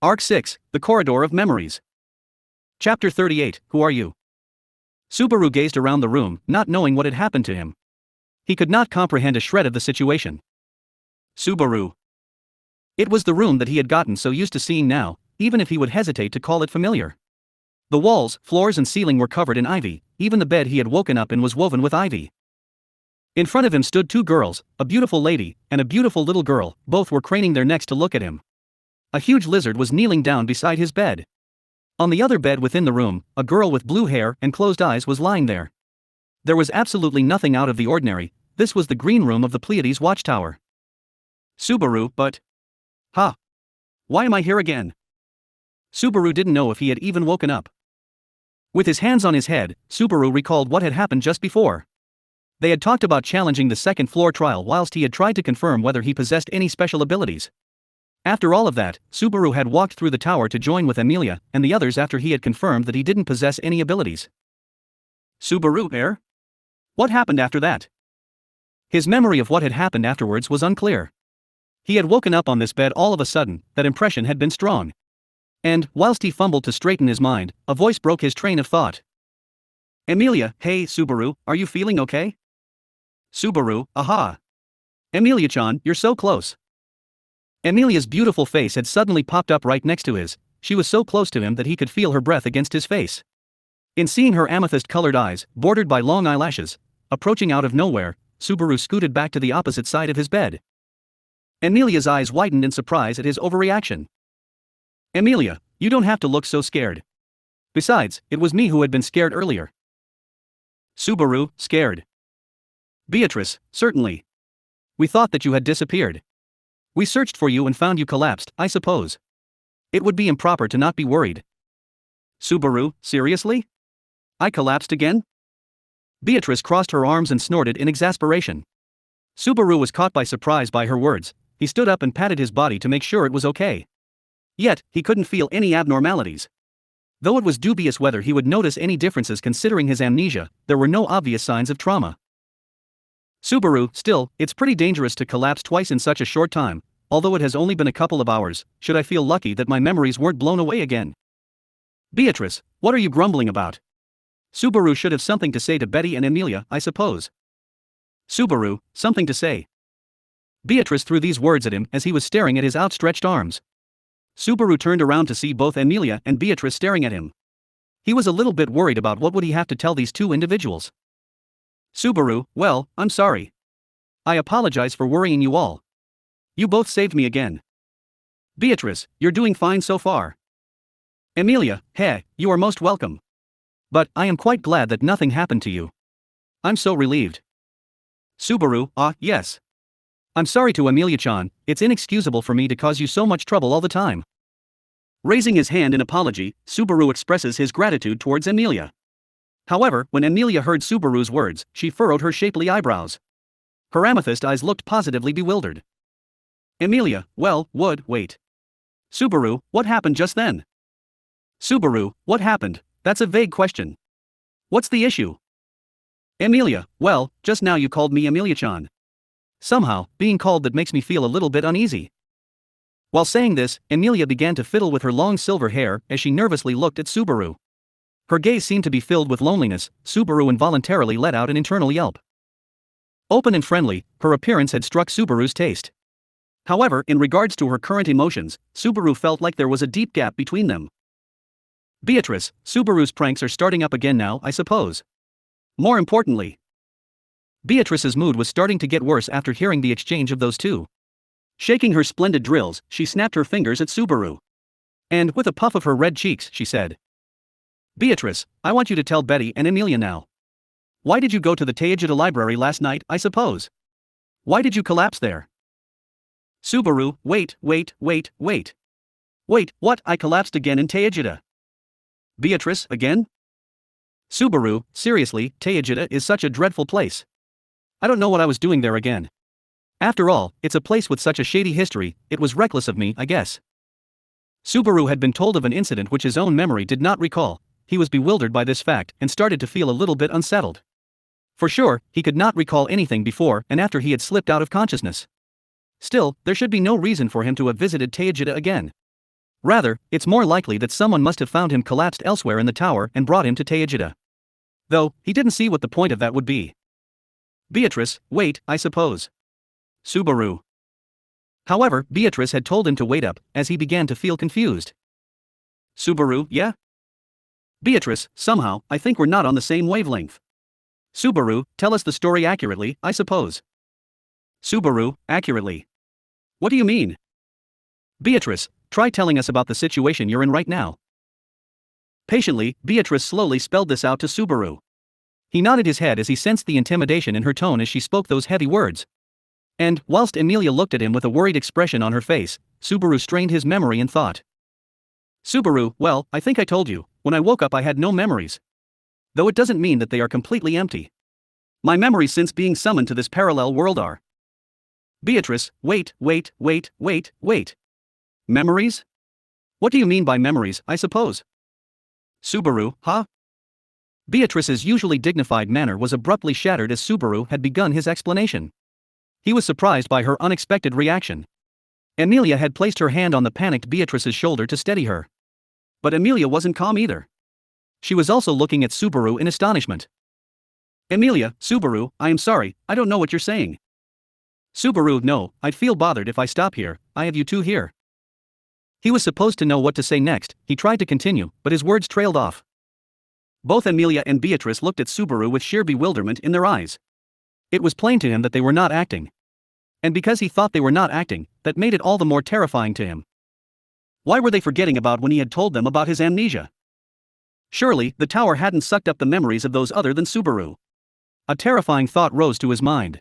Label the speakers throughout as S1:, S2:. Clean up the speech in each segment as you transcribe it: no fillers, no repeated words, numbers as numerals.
S1: Arc 6, The Corridor of Memories. Chapter 38, Who Are You? Subaru gazed around the room, not knowing what had happened to him. He could not comprehend a shred of the situation. Subaru. It was the room that he had gotten so used to seeing now, even if he would hesitate to call it familiar. The walls, floors and ceiling were covered in ivy, even the bed he had woken up in was woven with ivy. In front of him stood two girls, a beautiful lady, and a beautiful little girl, both were craning their necks to look at him. A huge lizard was kneeling down beside his bed. On the other bed within the room, a girl with blue hair and closed eyes was lying there. There was absolutely nothing out of the ordinary. This was the green room of the Pleiades watchtower. Subaru, but... Why am I here again? Subaru didn't know if he had even woken up. With his hands on his head, Subaru recalled what had happened just before. They had talked about challenging the second floor trial whilst he had tried to confirm whether he possessed any special abilities. After all of that, Subaru had walked through the tower to join with Amelia and the others after he had confirmed that he didn't possess any abilities. Subaru, What happened after that? His memory of what had happened afterwards was unclear. He had woken up on this bed all of a sudden, that impression had been strong. And, whilst he fumbled to straighten his mind, a voice broke his train of thought. Amelia, hey Subaru, are you feeling okay? Subaru, aha. Amelia-chan, you're so close. Amelia's beautiful face had suddenly popped up right next to his. She was so close to him that he could feel her breath against his face. In seeing her amethyst-colored eyes, bordered by long eyelashes, approaching out of nowhere, Subaru scooted back to the opposite side of his bed. Amelia's eyes widened in surprise at his overreaction. Amelia, you don't have to look so scared. Besides, it was me who had been scared earlier. Subaru, scared. Beatrice, certainly. We thought that you had disappeared. We searched for you and found you collapsed, I suppose. It would be improper to not be worried. Subaru, seriously? I collapsed again? Beatrice crossed her arms and snorted in exasperation. Subaru was caught by surprise by her words. He stood up and patted his body to make sure it was okay. Yet, he couldn't feel any abnormalities. Though it was dubious whether he would notice any differences considering his amnesia, there were no obvious signs of trauma. Subaru, still, it's pretty dangerous to collapse twice in such a short time, although it has only been a couple of hours. Should I feel lucky that my memories weren't blown away again? Beatrice, what are you grumbling about? Subaru should have something to say to Betty and Amelia, I suppose. Subaru, something to say. Beatrice threw these words at him as he was staring at his outstretched arms. Subaru turned around to see both Amelia and Beatrice staring at him. He was a little bit worried about what would he have to tell these two individuals. Subaru, well, I'm sorry. I apologize for worrying you all. You both saved me again. Beatrice, you're doing fine so far. Amelia, hey, you are most welcome. But, I am quite glad that nothing happened to you. I'm so relieved. Subaru, yes. I'm sorry to Amelia-chan, it's inexcusable for me to cause you so much trouble all the time. Raising his hand in apology, Subaru expresses his gratitude towards Amelia. However, when Amelia heard Subaru's words, she furrowed her shapely eyebrows. Her amethyst eyes looked positively bewildered. Amelia, wait. Subaru, what happened just then? Subaru, what happened? That's a vague question. What's the issue? Amelia, well, just now you called me Amelia-chan. Somehow, being called that makes me feel a little bit uneasy. While saying this, Amelia began to fiddle with her long silver hair as she nervously looked at Subaru. Her gaze seemed to be filled with loneliness. Subaru involuntarily let out an internal yelp. Open and friendly, her appearance had struck Subaru's taste. However, in regards to her current emotions, Subaru felt like there was a deep gap between them. Beatrice, Subaru's pranks are starting up again now, I suppose. More importantly, Beatrice's mood was starting to get worse after hearing the exchange of those two. Shaking her splendid drills, she snapped her fingers at Subaru. And, with a puff of her red cheeks, she said, Beatrice, I want you to tell Betty and Amelia now. Why did you go to the Teijida library last night, I suppose? Why did you collapse there? Subaru, wait, what, I collapsed again in Teijida? Beatrice, again? Subaru, seriously, Teijida is such a dreadful place. I don't know what I was doing there again. After all, it's a place with such a shady history, it was reckless of me, I guess. Subaru had been told of an incident which his own memory did not recall. He was bewildered by this fact and started to feel a little bit unsettled. For sure, he could not recall anything before and after he had slipped out of consciousness. Still, there should be no reason for him to have visited Teijida again. Rather, it's more likely that someone must have found him collapsed elsewhere in the tower and brought him to Teijida. Though, he didn't see what the point of that would be. Beatrice, wait, I suppose. Subaru. However, Beatrice had told him to wait up, as he began to feel confused. Subaru, yeah? Beatrice, somehow, I think we're not on the same wavelength. Subaru, tell us the story accurately, I suppose. Subaru, accurately. What do you mean? Beatrice, try telling us about the situation you're in right now. Patiently, Beatrice slowly spelled this out to Subaru. He nodded his head as he sensed the intimidation in her tone as she spoke those heavy words. And, whilst Emilia looked at him with a worried expression on her face, Subaru strained his memory and thought. Subaru, well, I think I told you, when I woke up I had no memories. Though it doesn't mean that they are completely empty. My memories since being summoned to this parallel world are. Beatrice, wait. Memories? What do you mean by memories, I suppose? Subaru, huh? Beatrice's usually dignified manner was abruptly shattered as Subaru had begun his explanation. He was surprised by her unexpected reaction. Emilia had placed her hand on the panicked Beatrice's shoulder to steady her. But Emilia wasn't calm either. She was also looking at Subaru in astonishment. Emilia, Subaru, I am sorry, I don't know what you're saying. Subaru, no, I'd feel bothered if I stop here, I have you two here. He was supposed to know what to say next. He tried to continue, but his words trailed off. Both Emilia and Beatrice looked at Subaru with sheer bewilderment in their eyes. It was plain to him that they were not acting. And because he thought they were not acting, that made it all the more terrifying to him. Why were they forgetting about when he had told them about his amnesia? Surely, the tower hadn't sucked up the memories of those other than Subaru. A terrifying thought rose to his mind.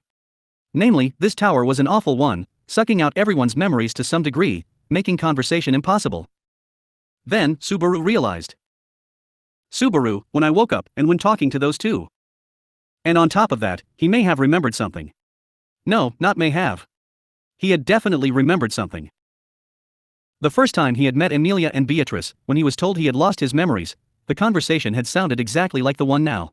S1: Namely, this tower was an awful one, sucking out everyone's memories to some degree, making conversation impossible. Then, Subaru realized. Subaru, when I woke up and when talking to those two. And on top of that, he may have remembered something. No, not may have. He had definitely remembered something. The first time he had met Emilia and Beatrice, when he was told he had lost his memories, the conversation had sounded exactly like the one now.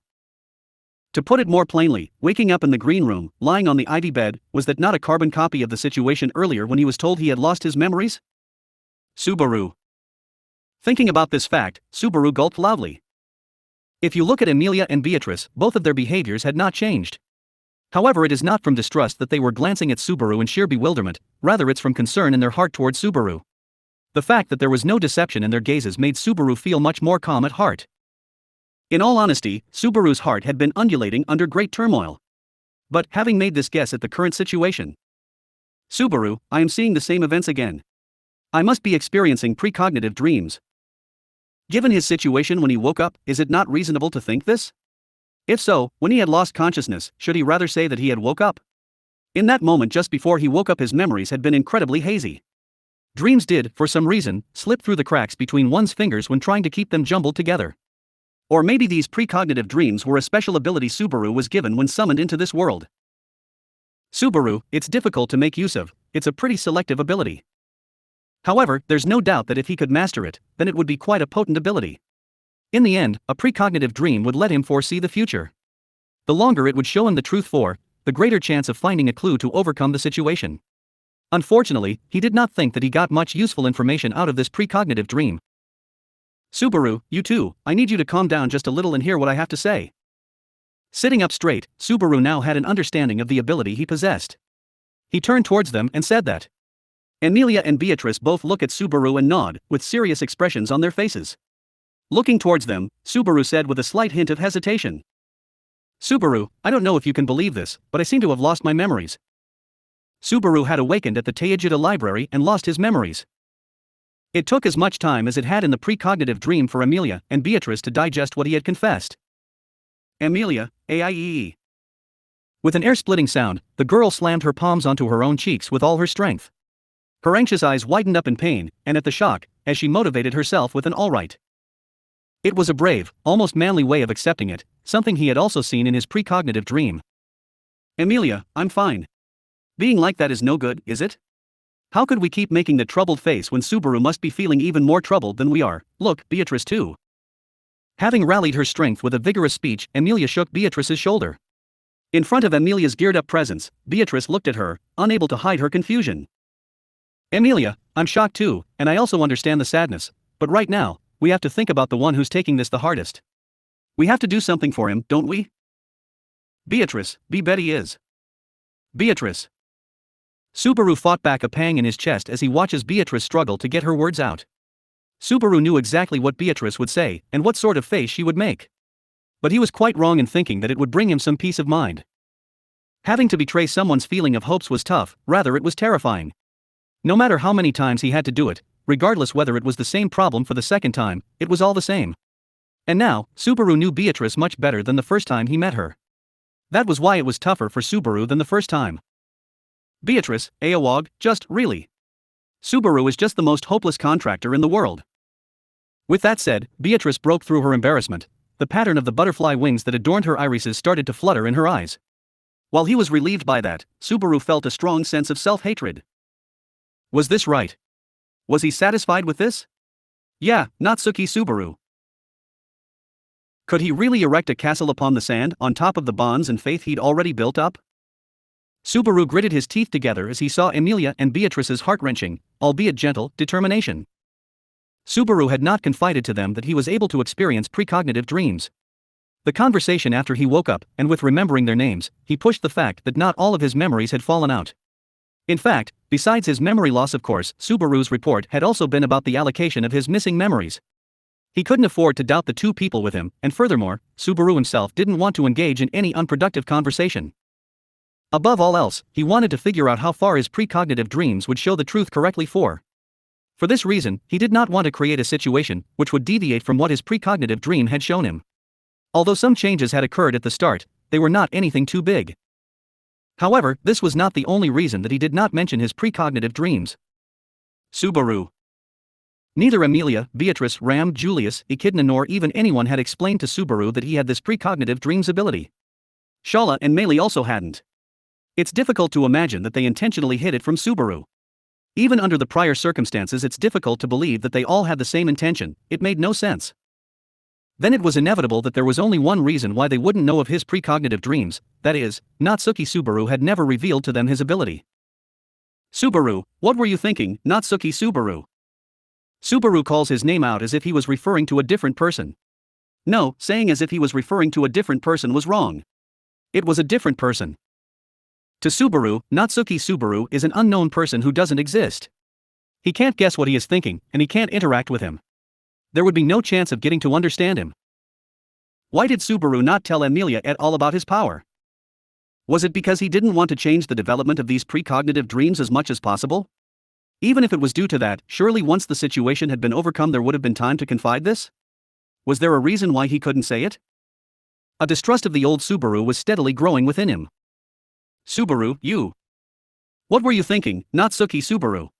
S1: To put it more plainly, waking up in the green room, lying on the ivy bed, was that not a carbon copy of the situation earlier when he was told he had lost his memories? Subaru. Thinking about this fact, Subaru gulped loudly. If you look at Emilia and Beatrice, both of their behaviors had not changed. However, it is not from distrust that they were glancing at Subaru in sheer bewilderment, rather it's from concern in their heart towards Subaru. The fact that there was no deception in their gazes made Subaru feel much more calm at heart. In all honesty, Subaru's heart had been undulating under great turmoil. But, having made this guess at the current situation. Subaru, I am seeing the same events again. I must be experiencing precognitive dreams. Given his situation when he woke up, is it not reasonable to think this? If so, when he had lost consciousness, should he rather say that he had woke up? In that moment just before he woke up his memories had been incredibly hazy. Dreams did, for some reason, slip through the cracks between one's fingers when trying to keep them jumbled together. Or maybe these precognitive dreams were a special ability Subaru was given when summoned into this world. Subaru, it's difficult to make use of, it's a pretty selective ability. However, there's no doubt that if he could master it, then it would be quite a potent ability. In the end, a precognitive dream would let him foresee the future. The longer it would show him the truth for, the greater chance of finding a clue to overcome the situation. Unfortunately, he did not think that he got much useful information out of this precognitive dream. Subaru, you too, I need you to calm down just a little and hear what I have to say. Sitting up straight, Subaru now had an understanding of the ability he possessed. He turned towards them and said that. Emilia and Beatrice both look at Subaru and nod, with serious expressions on their faces. Looking towards them, Subaru said with a slight hint of hesitation. Subaru, I don't know if you can believe this, but I seem to have lost my memories. Subaru had awakened at the Teijida library and lost his memories. It took as much time as it had in the precognitive dream for Emilia and Beatrice to digest what he had confessed. Emilia, AIEE. With an air-splitting sound, the girl slammed her palms onto her own cheeks with all her strength. Her anxious eyes widened up in pain, and at the shock, as she motivated herself with an all right. It was a brave, almost manly way of accepting it, something he had also seen in his precognitive dream. Emilia, I'm fine. Being like that is no good, is it? How could we keep making the troubled face when Subaru must be feeling even more troubled than we are? Look, Beatrice too. Having rallied her strength with a vigorous speech, Emilia shook Beatrice's shoulder. In front of Emilia's geared-up presence, Beatrice looked at her, unable to hide her confusion. Amelia, I'm shocked too, and I also understand the sadness, but right now, we have to think about the one who's taking this the hardest. We have to do something for him, don't we? Beatrice, Betty is. Beatrice. Subaru fought back a pang in his chest as he watches Beatrice struggle to get her words out. Subaru knew exactly what Beatrice would say and what sort of face she would make. But he was quite wrong in thinking that it would bring him some peace of mind. Having to betray someone's feeling of hopes was tough, rather it was terrifying. No matter how many times he had to do it, regardless whether it was the same problem for the second time, it was all the same. And now, Subaru knew Beatrice much better than the first time he met her. That was why it was tougher for Subaru than the first time. Beatrice, Aowog, just, really. Subaru is just the most hopeless contractor in the world. With that said, Beatrice broke through her embarrassment. The pattern of the butterfly wings that adorned her irises started to flutter in her eyes. While he was relieved by that, Subaru felt a strong sense of self-hatred. Was this right? Was he satisfied with this? Yeah, Natsuki Subaru. Could he really erect a castle upon the sand, on top of the bonds and faith he'd already built up? Subaru gritted his teeth together as he saw Amelia and Beatrice's heart-wrenching, albeit gentle, determination. Subaru had not confided to them that he was able to experience precognitive dreams. The conversation after he woke up, and with remembering their names, he pushed the fact that not all of his memories had fallen out. In fact, besides his memory loss, of course, Subaru's report had also been about the allocation of his missing memories. He couldn't afford to doubt the two people with him, and furthermore, Subaru himself didn't want to engage in any unproductive conversation. Above all else, he wanted to figure out how far his precognitive dreams would show the truth correctly for. For this reason, he did not want to create a situation which would deviate from what his precognitive dream had shown him. Although some changes had occurred at the start, they were not anything too big. However, this was not the only reason that he did not mention his precognitive dreams. Subaru. Neither Amelia, Beatrice, Ram, Julius, Echidna nor even anyone had explained to Subaru that he had this precognitive dreams ability. Shala and Meili also hadn't. It's difficult to imagine that they intentionally hid it from Subaru. Even under the prior circumstances, it's difficult to believe that they all had the same intention. It made no sense. Then it was inevitable that there was only one reason why they wouldn't know of his precognitive dreams, that is, Natsuki Subaru had never revealed to them his ability. Subaru, what were you thinking, Natsuki Subaru? Subaru calls his name out as if he was referring to a different person. No, saying as if he was referring to a different person was wrong. It was a different person. To Subaru, Natsuki Subaru is an unknown person who doesn't exist. He can't guess what he is thinking, and he can't interact with him. There would be no chance of getting to understand him. Why did Subaru not tell Amelia at all about his power? Was it because he didn't want to change the development of these precognitive dreams as much as possible? Even if it was due to that, surely once the situation had been overcome there would have been time to confide this? Was there a reason why he couldn't say it? A distrust of the old Subaru was steadily growing within him. Subaru, you. What were you thinking, Natsuki Subaru?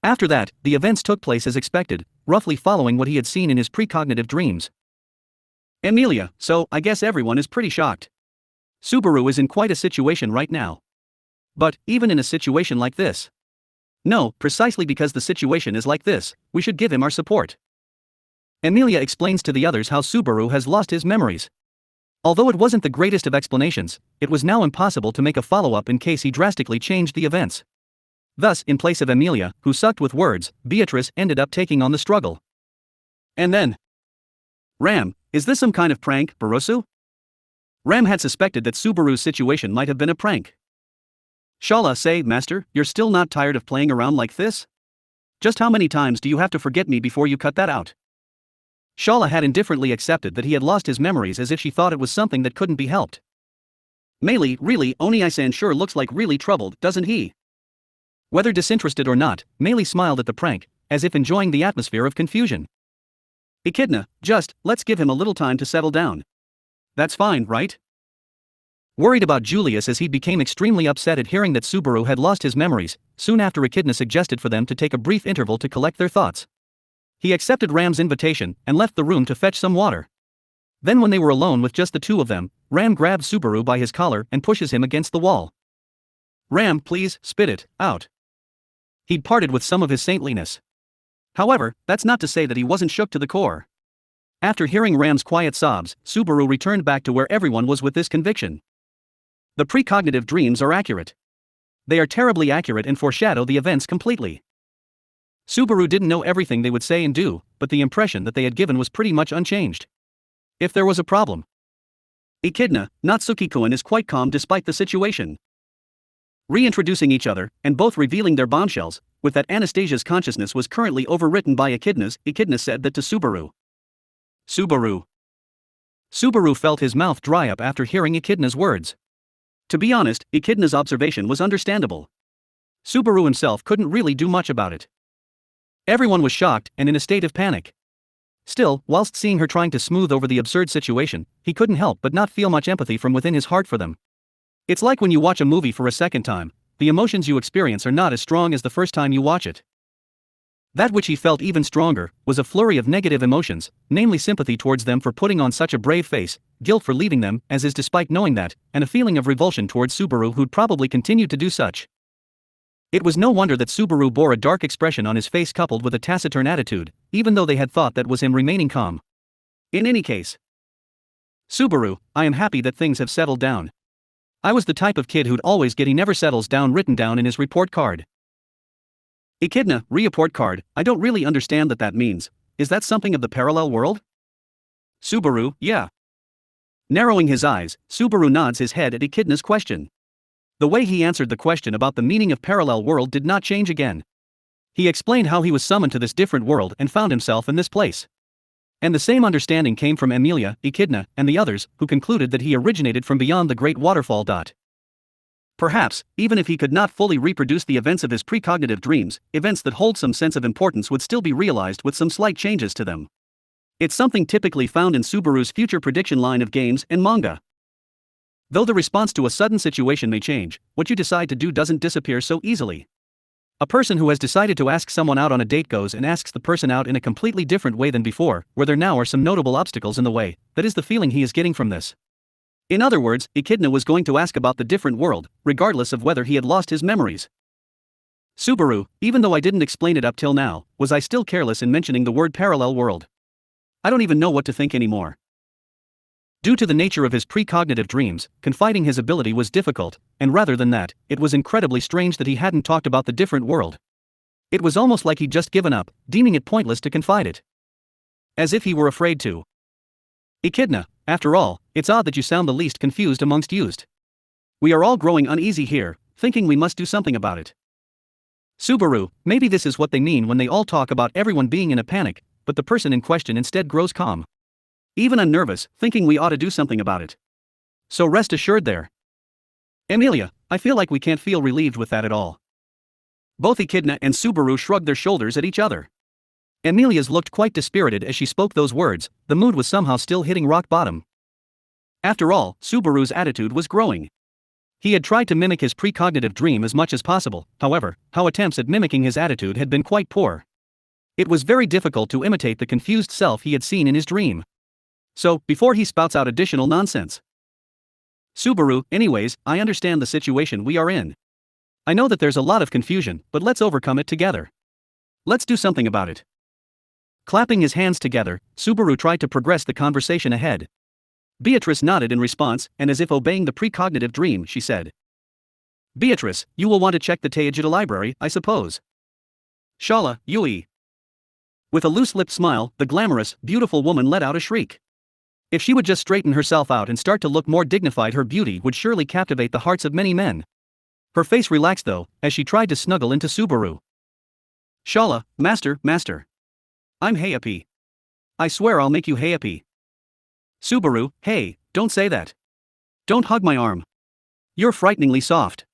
S1: After that, the events took place as expected, roughly following what he had seen in his precognitive dreams. Amelia, so I guess everyone is pretty shocked. Subaru is in quite a situation right now. But, even in a situation like this. No, precisely because the situation is like this, we should give him our support. Amelia explains to the others how Subaru has lost his memories. Although it wasn't the greatest of explanations, it was now impossible to make a follow-up in case he drastically changed the events. Thus, in place of Amelia, who sucked with words, Beatrice ended up taking on the struggle. And then, Ram, is this some kind of prank, Barosu? Ram had suspected that Subaru's situation might have been a prank. Shala, say, Master, you're still not tired of playing around like this? Just how many times do you have to forget me before you cut that out? Shala had indifferently accepted that he had lost his memories as if she thought it was something that couldn't be helped. Meili, really, Oni-san sure looks like really troubled, doesn't he? Whether disinterested or not, Meili smiled at the prank, as if enjoying the atmosphere of confusion. Echidna, just, let's give him a little time to settle down. That's fine, right? Worried about Julius as he became extremely upset at hearing that Subaru had lost his memories, soon after Echidna suggested for them to take a brief interval to collect their thoughts. He accepted Ram's invitation and left the room to fetch some water. Then when they were alone with just the two of them, Ram grabs Subaru by his collar and pushes him against the wall. Ram, please, spit it out. He'd parted with some of his saintliness. However, that's not to say that he wasn't shook to the core. After hearing Ram's quiet sobs, Subaru returned back to where everyone was with this conviction. The precognitive dreams are accurate. They are terribly accurate and foreshadow the events completely. Subaru didn't know everything they would say and do, but the impression that they had given was pretty much unchanged. If there was a problem, Echidna, not Tsukiko-an, is quite calm despite the situation. Reintroducing each other, and both revealing their bombshells, with that Anastasia's consciousness was currently overwritten by Echidna's, Echidna said that to Subaru. Subaru. Subaru felt his mouth dry up after hearing Echidna's words. To be honest, Echidna's observation was understandable. Subaru himself couldn't really do much about it. Everyone was shocked and in a state of panic. Still, whilst seeing her trying to smooth over the absurd situation, he couldn't help but not feel much empathy from within his heart for them. It's like when you watch a movie for a second time, the emotions you experience are not as strong as the first time you watch it. That which he felt even stronger was a flurry of negative emotions, namely sympathy towards them for putting on such a brave face, guilt for leaving them, as is despite knowing that, and a feeling of revulsion towards Subaru who'd probably continue to do such. It was no wonder that Subaru bore a dark expression on his face coupled with a taciturn attitude, even though they had thought that was him remaining calm. In any case, Subaru, I am happy that things have settled down. I was the type of kid who'd always get "he never settles down" written down in his report card. Echidna, report card, I don't really understand what that means. Is that something of the parallel world? Subaru, yeah. Narrowing his eyes, Subaru nods his head at Echidna's question. The way he answered the question about the meaning of parallel world did not change again. He explained how he was summoned to this different world and found himself in this place. And the same understanding came from Amelia, Echidna, and the others, who concluded that he originated from beyond the great waterfall. Perhaps, even if he could not fully reproduce the events of his precognitive dreams, events that hold some sense of importance would still be realized with some slight changes to them. It's something typically found in Subaru's future prediction line of games and manga. Though the response to a sudden situation may change, what you decide to do doesn't disappear so easily. A person who has decided to ask someone out on a date goes and asks the person out in a completely different way than before, where there now are some notable obstacles in the way. That is the feeling he is getting from this. In other words, Echidna was going to ask about the different world, regardless of whether he had lost his memories. Subaru, even though I didn't explain it up till now, was I still careless in mentioning the word parallel world? I don't even know what to think anymore. Due to the nature of his precognitive dreams, confiding his ability was difficult, and rather than that, it was incredibly strange that he hadn't talked about the different world. It was almost like he'd just given up, deeming it pointless to confide it. As if he were afraid to. Echidna, after all, it's odd that you sound the least confused amongst used. We are all growing uneasy here, thinking we must do something about it. Subaru, maybe this is what they mean when they all talk about everyone being in a panic, but the person in question instead grows calm. Even unnervous, thinking we ought to do something about it. So rest assured there. Amelia, I feel like we can't feel relieved with that at all. Both Echidna and Subaru shrugged their shoulders at each other. Amelia's looked quite dispirited as she spoke those words, the mood was somehow still hitting rock bottom. After all, Subaru's attitude was growing. He had tried to mimic his precognitive dream as much as possible, however, how attempts at mimicking his attitude had been quite poor. It was very difficult to imitate the confused self he had seen in his dream. So, before he spouts out additional nonsense. Subaru, anyways, I understand the situation we are in. I know that there's a lot of confusion, but let's overcome it together. Let's do something about it. Clapping his hands together, Subaru tried to progress the conversation ahead. Beatrice nodded in response, and as if obeying the precognitive dream, she said. Beatrice, you will want to check the Teijida library, I suppose. Shala, Yui. With a loose-lipped smile, the glamorous, beautiful woman let out a shriek. If she would just straighten herself out and start to look more dignified, her beauty would surely captivate the hearts of many men. Her face relaxed though, as she tried to snuggle into Subaru. Shala, master. I'm happy. I swear I'll make you happy. Subaru, hey, don't say that. Don't hug my arm. You're frighteningly soft.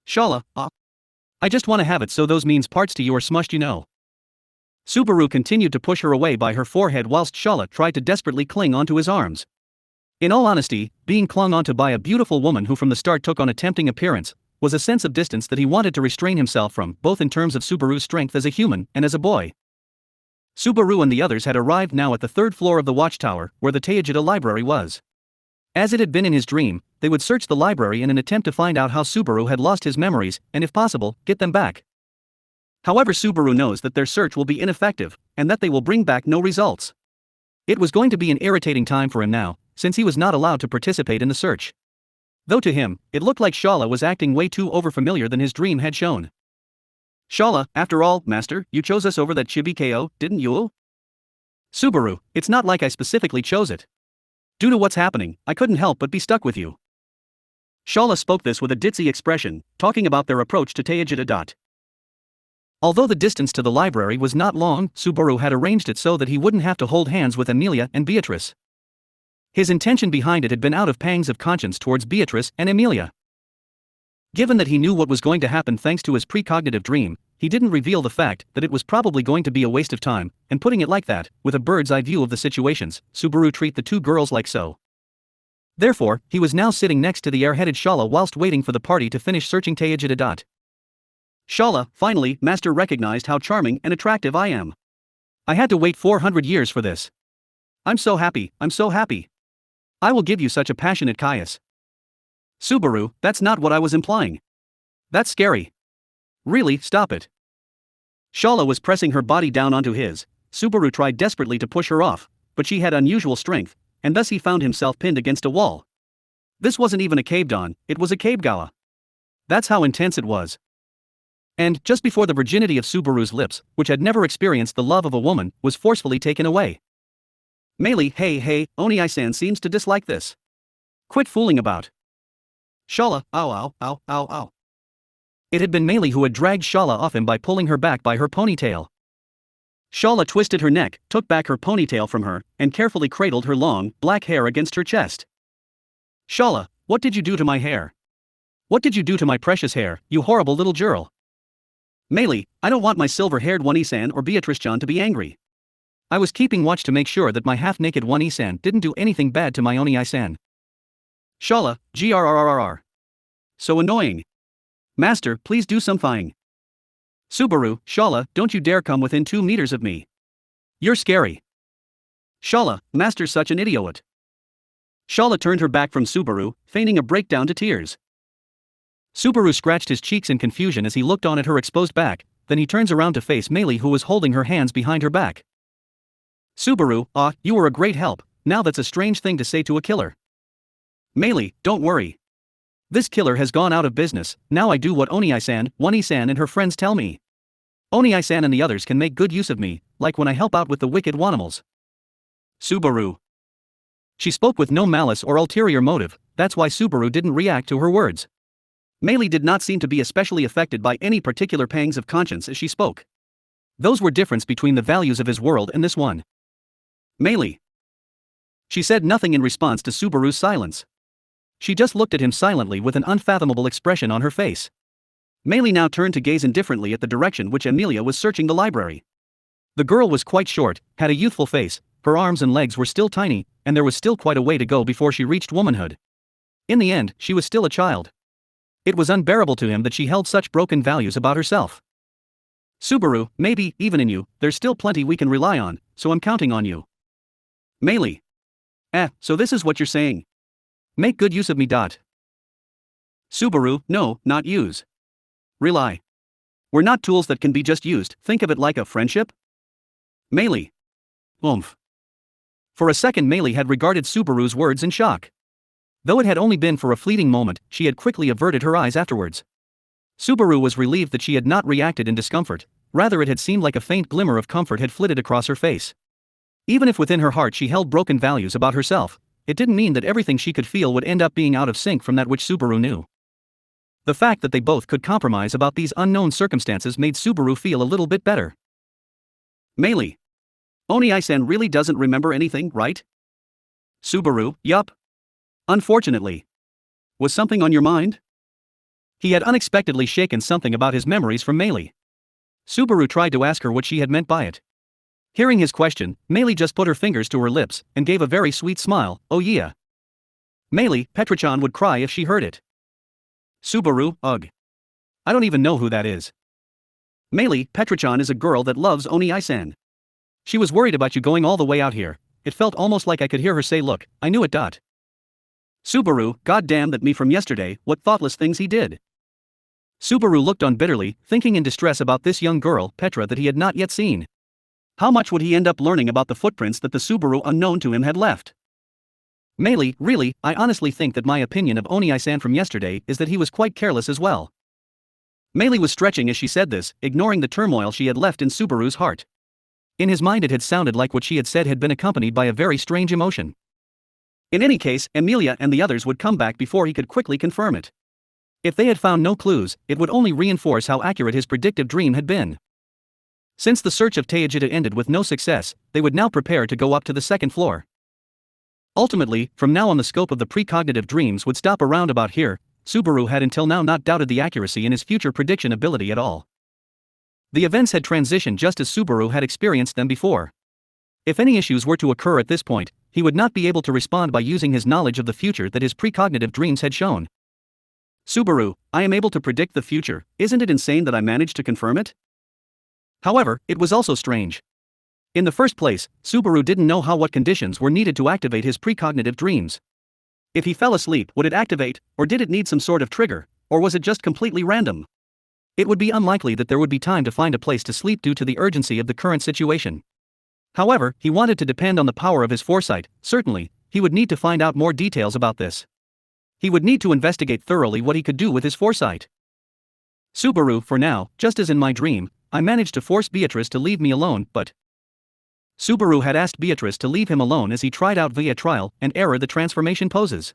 S1: Shala, I just want to have it so those means parts to you are smushed, you know. Subaru continued to push her away by her forehead whilst Shala tried to desperately cling onto his arms. In all honesty, being clung onto by a beautiful woman who from the start took on a tempting appearance, was a sense of distance that he wanted to restrain himself from, both in terms of Subaru's strength as a human and as a boy. Subaru and the others had arrived now at the third floor of the watchtower, where the Teijida library was. As it had been in his dream, they would search the library in an attempt to find out how Subaru had lost his memories, and if possible, get them back. However, Subaru knows that their search will be ineffective, and that they will bring back no results. It was going to be an irritating time for him now, since he was not allowed to participate in the search. Though to him, it looked like Shala was acting way too overfamiliar than his dream had shown. Shala, after all, master, you chose us over that chibi KO, didn't you? Subaru, it's not like I specifically chose it. Due to what's happening, I couldn't help but be stuck with you. Shala spoke this with a ditzy expression, talking about their approach to Teijida. Although the distance to the library was not long, Subaru had arranged it so that he wouldn't have to hold hands with Amelia and Beatrice. His intention behind it had been out of pangs of conscience towards Beatrice and Amelia. Given that he knew what was going to happen thanks to his precognitive dream, he didn't reveal the fact that it was probably going to be a waste of time, and putting it like that, with a bird's-eye view of the situations, Subaru treat the two girls like so. Therefore, he was now sitting next to the airheaded Shala whilst waiting for the party to finish searching Teijida. Shala, finally, master recognized how charming and attractive I am. I had to wait 400 years for this. I'm so happy, I'm so happy. I will give you such a passionate kiss. Subaru, that's not what I was implying. That's scary. Really, stop it. Shala was pressing her body down onto his. Subaru tried desperately to push her off, but she had unusual strength, and thus he found himself pinned against a wall. This wasn't even a cave-don, it was a cave-gawa. That's how intense it was. And, just before the virginity of Subaru's lips, which had never experienced the love of a woman, was forcefully taken away. Meili, hey, Oni-san seems to dislike this. Quit fooling about. Shala, ow. It had been Meili who had dragged Shala off him by pulling her back by her ponytail. Shala twisted her neck, took back her ponytail from her, and carefully cradled her long, black hair against her chest. Shala, what did you do to my hair? What did you do to my precious hair, you horrible little girl? Meili, I don't want my silver-haired Oni-san or Beatrice-chan to be angry. I was keeping watch to make sure that my half-naked Oni-san didn't do anything bad to my Oni-san. Shala, grrrrrr. So annoying. Master, please do something. Subaru, Shala, don't you dare come within 2 meters of me. You're scary. Shala, master's such an idiot. Shala turned her back from Subaru, feigning a breakdown to tears. Subaru scratched his cheeks in confusion as he looked on at her exposed back, then he turns around to face Meili who was holding her hands behind her back. Subaru, you were a great help, now that's a strange thing to say to a killer. Meili, don't worry. This killer has gone out of business, now I do what Oni-san and her friends tell me. Oni-san and the others can make good use of me, like when I help out with the wicked Wanimals. Subaru. She spoke with no malice or ulterior motive, that's why Subaru didn't react to her words. Meili did not seem to be especially affected by any particular pangs of conscience as she spoke. Those were difference between the values of his world and this one. Meili. She said nothing in response to Subaru's silence. She just looked at him silently with an unfathomable expression on her face. Meili now turned to gaze indifferently at the direction which Amelia was searching the library. The girl was quite short, had a youthful face, her arms and legs were still tiny, and there was still quite a way to go before she reached womanhood. In the end, she was still a child. It was unbearable to him that she held such broken values about herself. Subaru, maybe, even in you, there's still plenty we can rely on, so I'm counting on you. Meili. So this is what you're saying. Make good use of me. Subaru, no, not use. Rely. We're not tools that can be just used, think of it like a friendship. Meili. Oomph. For a second Meili had regarded Subaru's words in shock. Though it had only been for a fleeting moment, she had quickly averted her eyes afterwards. Subaru was relieved that she had not reacted in discomfort, rather it had seemed like a faint glimmer of comfort had flitted across her face. Even if within her heart she held broken values about herself, it didn't mean that everything she could feel would end up being out of sync from that which Subaru knew. The fact that they both could compromise about these unknown circumstances made Subaru feel a little bit better. Meili. Oni-san really doesn't remember anything, right? Subaru, yup. Unfortunately. Was something on your mind? He had unexpectedly shaken something about his memories from Meili. Subaru tried to ask her what she had meant by it. Hearing his question, Meili just put her fingers to her lips and gave a very sweet smile, oh yeah. Meili, Petra-chan would cry if she heard it. Subaru, ugh. I don't even know who that is. Meili, Petra-chan is a girl that loves Oni-san. She was worried about you going all the way out here, it felt almost like I could hear her say look, I knew it. Subaru, god damn that me from yesterday, what thoughtless things he did. Subaru looked on bitterly, thinking in distress about this young girl, Petra, that he had not yet seen. How much would he end up learning about the footprints that the Subaru unknown to him had left? Meili, really, I honestly think that my opinion of Oni-san from yesterday is that he was quite careless as well. Meili was stretching as she said this, ignoring the turmoil she had left in Subaru's heart. In his mind it had sounded like what she had said had been accompanied by a very strange emotion. In any case, Emilia and the others would come back before he could quickly confirm it. If they had found no clues, it would only reinforce how accurate his predictive dream had been. Since the search of Teijita ended with no success, they would now prepare to go up to the second floor. Ultimately, from now on the scope of the precognitive dreams would stop around about here. Subaru had until now not doubted the accuracy in his future prediction ability at all. The events had transitioned just as Subaru had experienced them before. If any issues were to occur at this point, he would not be able to respond by using his knowledge of the future that his precognitive dreams had shown. Subaru, I am able to predict the future, isn't it insane that I managed to confirm it? However, it was also strange. In the first place, Subaru didn't know what conditions were needed to activate his precognitive dreams. If he fell asleep, would it activate, or did it need some sort of trigger, or was it just completely random? It would be unlikely that there would be time to find a place to sleep due to the urgency of the current situation. However, he wanted to depend on the power of his foresight. Certainly, he would need to find out more details about this. He would need to investigate thoroughly what he could do with his foresight. Subaru, for now, just as in my dream, I managed to force Beatrice to leave me alone, but Subaru had asked Beatrice to leave him alone as he tried out via trial and error the transformation poses.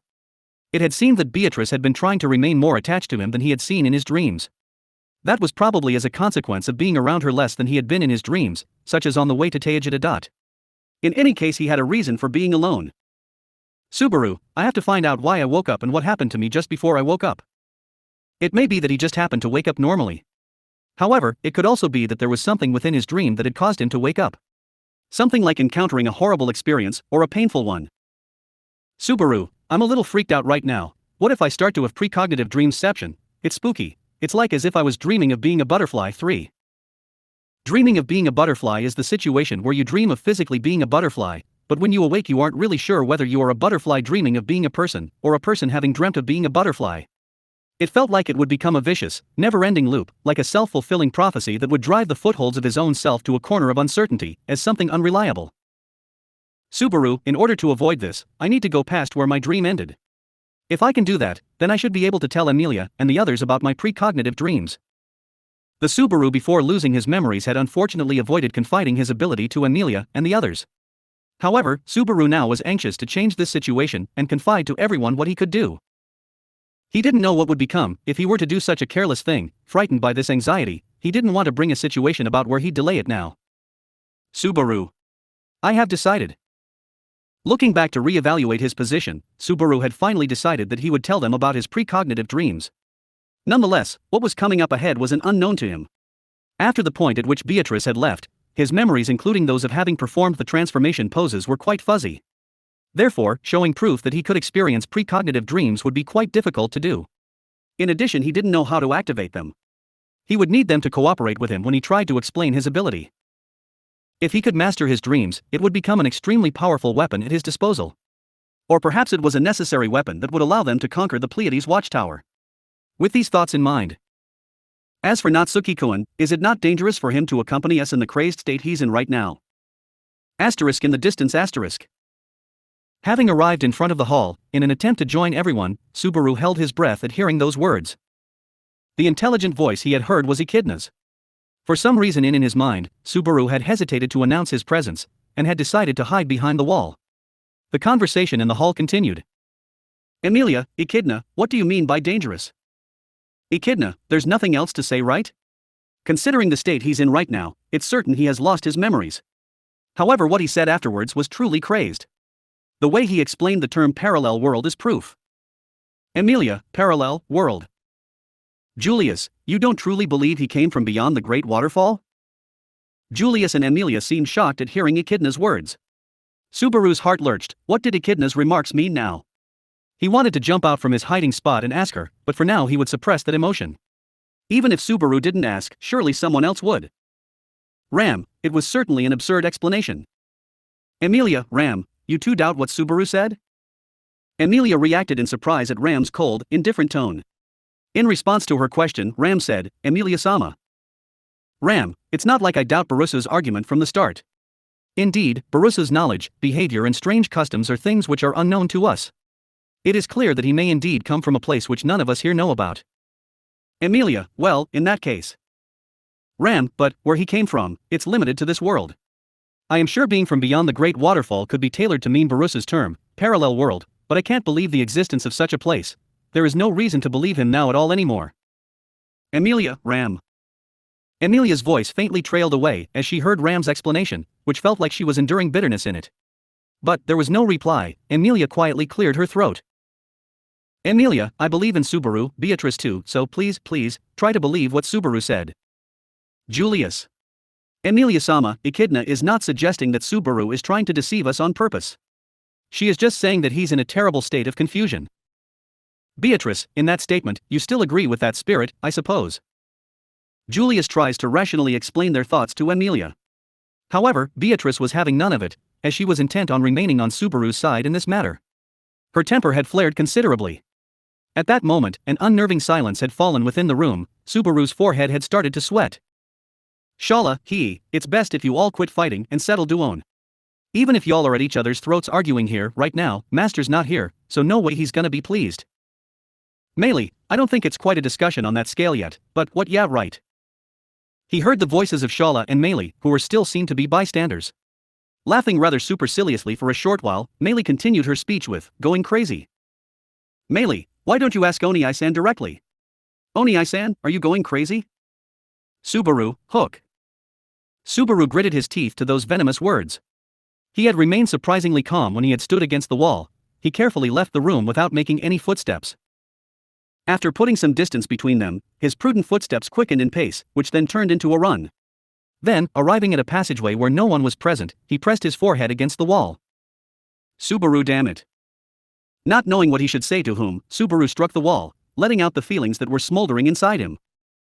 S1: It had seemed that Beatrice had been trying to remain more attached to him than he had seen in his dreams. That was probably as a consequence of being around her less than he had been in his dreams, such as on the way to Teijita. In any case, he had a reason for being alone. Subaru, I have to find out why I woke up and what happened to me just before I woke up. It may be that he just happened to wake up normally. However, it could also be that there was something within his dream that had caused him to wake up. Something like encountering a horrible experience or a painful one. Subaru, I'm a little freaked out right now. What if I start to have precognitive dreamception? It's spooky. It's like as if I was dreaming of being a butterfly. 3. Dreaming of being a butterfly is the situation where you dream of physically being a butterfly, but when you awake you aren't really sure whether you are a butterfly dreaming of being a person, or a person having dreamt of being a butterfly. It felt like it would become a vicious, never-ending loop, like a self-fulfilling prophecy that would drive the footholds of his own self to a corner of uncertainty, as something unreliable. Subaru, in order to avoid this, I need to go past where my dream ended. If I can do that, then I should be able to tell Emilia and the others about my precognitive dreams. The Subaru before losing his memories had unfortunately avoided confiding his ability to Emilia and the others. However, Subaru now was anxious to change this situation and confide to everyone what he could do. He didn't know what would become if he were to do such a careless thing. Frightened by this anxiety, he didn't want to bring a situation about where he'd delay it now. Subaru. I have decided. Looking back to re-evaluate his position, Subaru had finally decided that he would tell them about his precognitive dreams. Nonetheless, what was coming up ahead was an unknown to him. After the point at which Beatrice had left, his memories, including those of having performed the transformation poses, were quite fuzzy. Therefore, showing proof that he could experience precognitive dreams would be quite difficult to do. In addition, he didn't know how to activate them. He would need them to cooperate with him when he tried to explain his ability. If he could master his dreams, it would become an extremely powerful weapon at his disposal. Or perhaps it was a necessary weapon that would allow them to conquer the Pleiades watchtower. With these thoughts in mind. As for Natsuki-kun, is it not dangerous for him to accompany us in the crazed state he's in right now? Asterisk in the distance asterisk. Having arrived in front of the hall, in an attempt to join everyone, Subaru held his breath at hearing those words. The intelligent voice he had heard was Echidna's. For some reason in his mind, Subaru had hesitated to announce his presence, and had decided to hide behind the wall. The conversation in the hall continued. Emilia, Echidna, what do you mean by dangerous? Echidna, there's nothing else to say, right? Considering the state he's in right now, it's certain he has lost his memories. However, what he said afterwards was truly crazed. The way he explained the term parallel world is proof. Emilia, parallel world. Julius, you don't truly believe he came from beyond the great waterfall? Julius and Emilia seemed shocked at hearing Echidna's words. Subaru's heart lurched. What did Echidna's remarks mean now? He wanted to jump out from his hiding spot and ask her, but for now he would suppress that emotion. Even if Subaru didn't ask, surely someone else would. Ram, it was certainly an absurd explanation. Emilia, Ram, you too doubt what Subaru said? Emilia reacted in surprise at Ram's cold, indifferent tone. In response to her question, Ram said, Emilia-sama. Ram, it's not like I doubt Barusa's argument from the start. Indeed, Barusa's knowledge, behavior and strange customs are things which are unknown to us. It is clear that he may indeed come from a place which none of us here know about. Emilia, well, in that case. Ram, but, where he came from, it's limited to this world. I am sure being from beyond the great waterfall could be tailored to mean Barusa's term, parallel world, but I can't believe the existence of such a place. There is no reason to believe him now at all anymore. Emilia, Ram. Emilia's voice faintly trailed away as she heard Ram's explanation, which felt like she was enduring bitterness in it. But there was no reply. Emilia quietly cleared her throat. Emilia, I believe in Subaru, Beatrice too, so please, try to believe what Subaru said. Julius. Emilia-sama, Echidna is not suggesting that Subaru is trying to deceive us on purpose. She is just saying that he's in a terrible state of confusion. Beatrice, in that statement, you still agree with that spirit, I suppose. Julius tries to rationally explain their thoughts to Emilia. However, Beatrice was having none of it, as she was intent on remaining on Subaru's side in this matter. Her temper had flared considerably. At that moment, an unnerving silence had fallen within the room. Subaru's forehead had started to sweat. Shala, it's best if you all quit fighting and settle down. Even if y'all are at each other's throats arguing here, right now, Master's not here, so no way he's gonna be pleased. Meili, I don't think it's quite a discussion on that scale yet, but what, yeah, right. He heard the voices of Shala and Meili, who were still seen to be bystanders. Laughing rather superciliously for a short while, Meili continued her speech with, going crazy. Meili, why don't you ask Oni-san directly? Oni-san, are you going crazy? Subaru, hook. Subaru gritted his teeth to those venomous words. He had remained surprisingly calm when he had stood against the wall. He carefully left the room without making any footsteps. After putting some distance between them, his prudent footsteps quickened in pace, which then turned into a run. Then, arriving at a passageway where no one was present, he pressed his forehead against the wall. Subaru, damn it. Not knowing what he should say to whom, Subaru struck the wall, letting out the feelings that were smoldering inside him.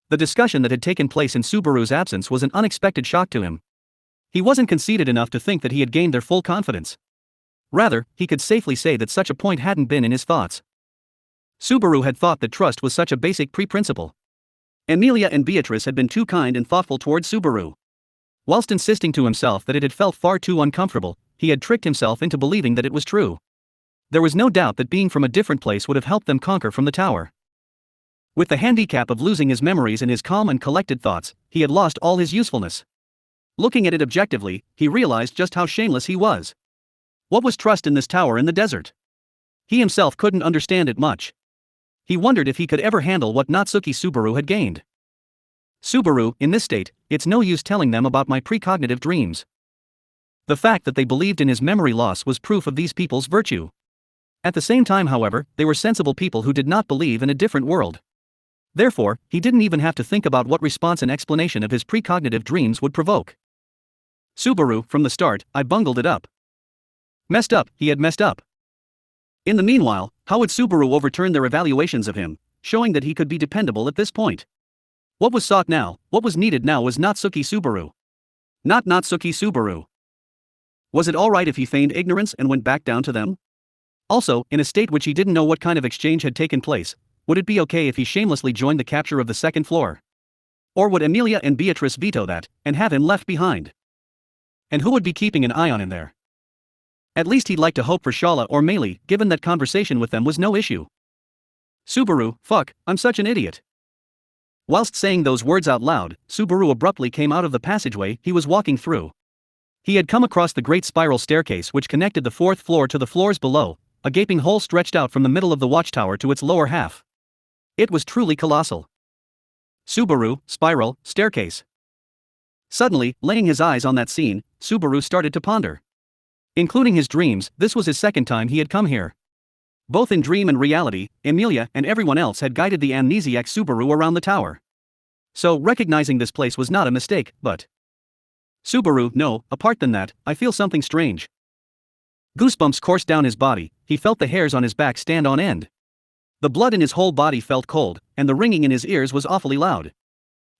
S1: The discussion that had taken place in Subaru's absence was an unexpected shock to him. He wasn't conceited enough to think that he had gained their full confidence. Rather, he could safely say that such a point hadn't been in his thoughts. Subaru had thought that trust was such a basic pre-principle. Emilia and Beatrice had been too kind and thoughtful towards Subaru. Whilst insisting to himself that it had felt far too uncomfortable, he had tricked himself into believing that it was true. There was no doubt that being from a different place would have helped them conquer from the tower. With the handicap of losing his memories and his calm and collected thoughts, he had lost all his usefulness. Looking at it objectively, he realized just how shameless he was. What was trust in this tower in the desert? He himself couldn't understand it much. He wondered if he could ever handle what Natsuki Subaru had gained. Subaru, in this state, it's no use telling them about my precognitive dreams. The fact that they believed in his memory loss was proof of these people's virtue. At the same time, however, they were sensible people who did not believe in a different world. Therefore, he didn't even have to think about what response an explanation of his precognitive dreams would provoke. Subaru, from the start, I bungled it up. Messed up, he had messed up. In the meanwhile, how would Subaru overturn their evaluations of him, showing that he could be dependable at this point? What was sought now, what was needed now was Natsuki Subaru. Not Natsuki Subaru. Was it alright if he feigned ignorance and went back down to them? Also, in a state which he didn't know what kind of exchange had taken place, would it be okay if he shamelessly joined the capture of the second floor? Or would Emilia and Beatrice veto that, and have him left behind? And who would be keeping an eye on him there? At least he'd like to hope for Shala or Meili, given that conversation with them was no issue. Subaru, fuck, I'm such an idiot. Whilst saying those words out loud, Subaru abruptly came out of the passageway he was walking through. He had come across the great spiral staircase which connected the fourth floor to the floors below. A gaping hole stretched out from the middle of the watchtower to its lower half. It was truly colossal. Subaru, spiral, staircase. Suddenly, laying his eyes on that scene, Subaru started to ponder. Including his dreams, this was his second time he had come here. Both in dream and reality, Emilia and everyone else had guided the amnesiac Subaru around the tower. So, recognizing this place was not a mistake, but... Subaru, no, apart than that, I feel something strange. Goosebumps coursed down his body, he felt the hairs on his back stand on end. The blood in his whole body felt cold, and the ringing in his ears was awfully loud.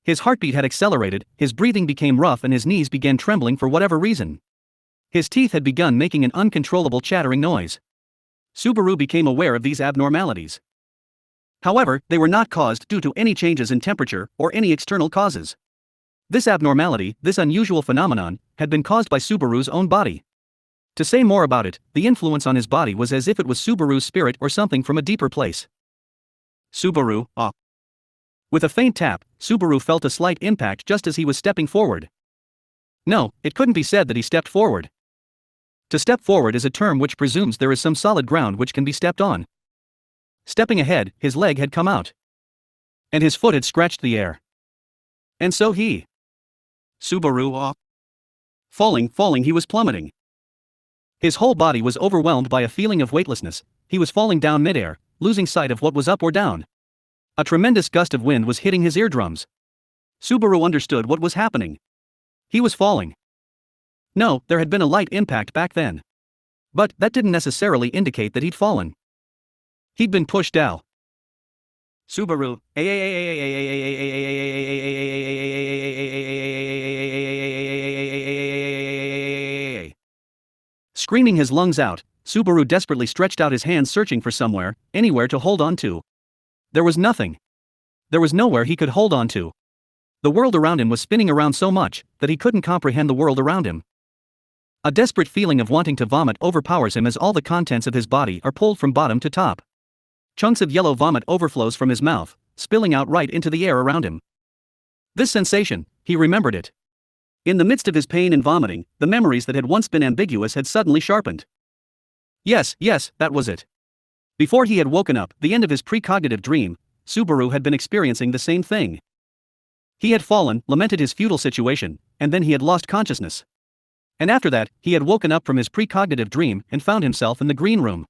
S1: His heartbeat had accelerated, his breathing became rough and his knees began trembling for whatever reason. His teeth had begun making an uncontrollable chattering noise. Subaru became aware of these abnormalities. However, they were not caused due to any changes in temperature or any external causes. This abnormality, this unusual phenomenon, had been caused by Subaru's own body. To say more about it, the influence on his body was as if it was Subaru's spirit or something from a deeper place. Subaru, ah. With a faint tap, Subaru felt a slight impact just as he was stepping forward. No, it couldn't be said that he stepped forward. To step forward is a term which presumes there is some solid ground which can be stepped on. Stepping ahead, his leg had come out. And his foot had scratched the air. And so he. Subaru, ah. Falling, he was plummeting. His whole body was overwhelmed by a feeling of weightlessness. He was falling down midair, losing sight of what was up or down. A tremendous gust of wind was hitting his eardrums. Subaru understood what was happening. He was falling. No, there had been a light impact back then. But that didn't necessarily indicate that he'd fallen. He'd been pushed down. Subaru. Screaming his lungs out, Subaru desperately stretched out his hands searching for somewhere, anywhere to hold on to. There was nothing. There was nowhere he could hold on to. The world around him was spinning around so much that he couldn't comprehend the world around him. A desperate feeling of wanting to vomit overpowers him as all the contents of his body are pulled from bottom to top. Chunks of yellow vomit overflows from his mouth, spilling out right into the air around him. This sensation, he remembered it. In the midst of his pain and vomiting, the memories that had once been ambiguous had suddenly sharpened. Yes, that was it. Before he had woken up, the end of his precognitive dream, Subaru had been experiencing the same thing. He had fallen, lamented his futile situation, and then he had lost consciousness. And after that, he had woken up from his precognitive dream and found himself in the green room.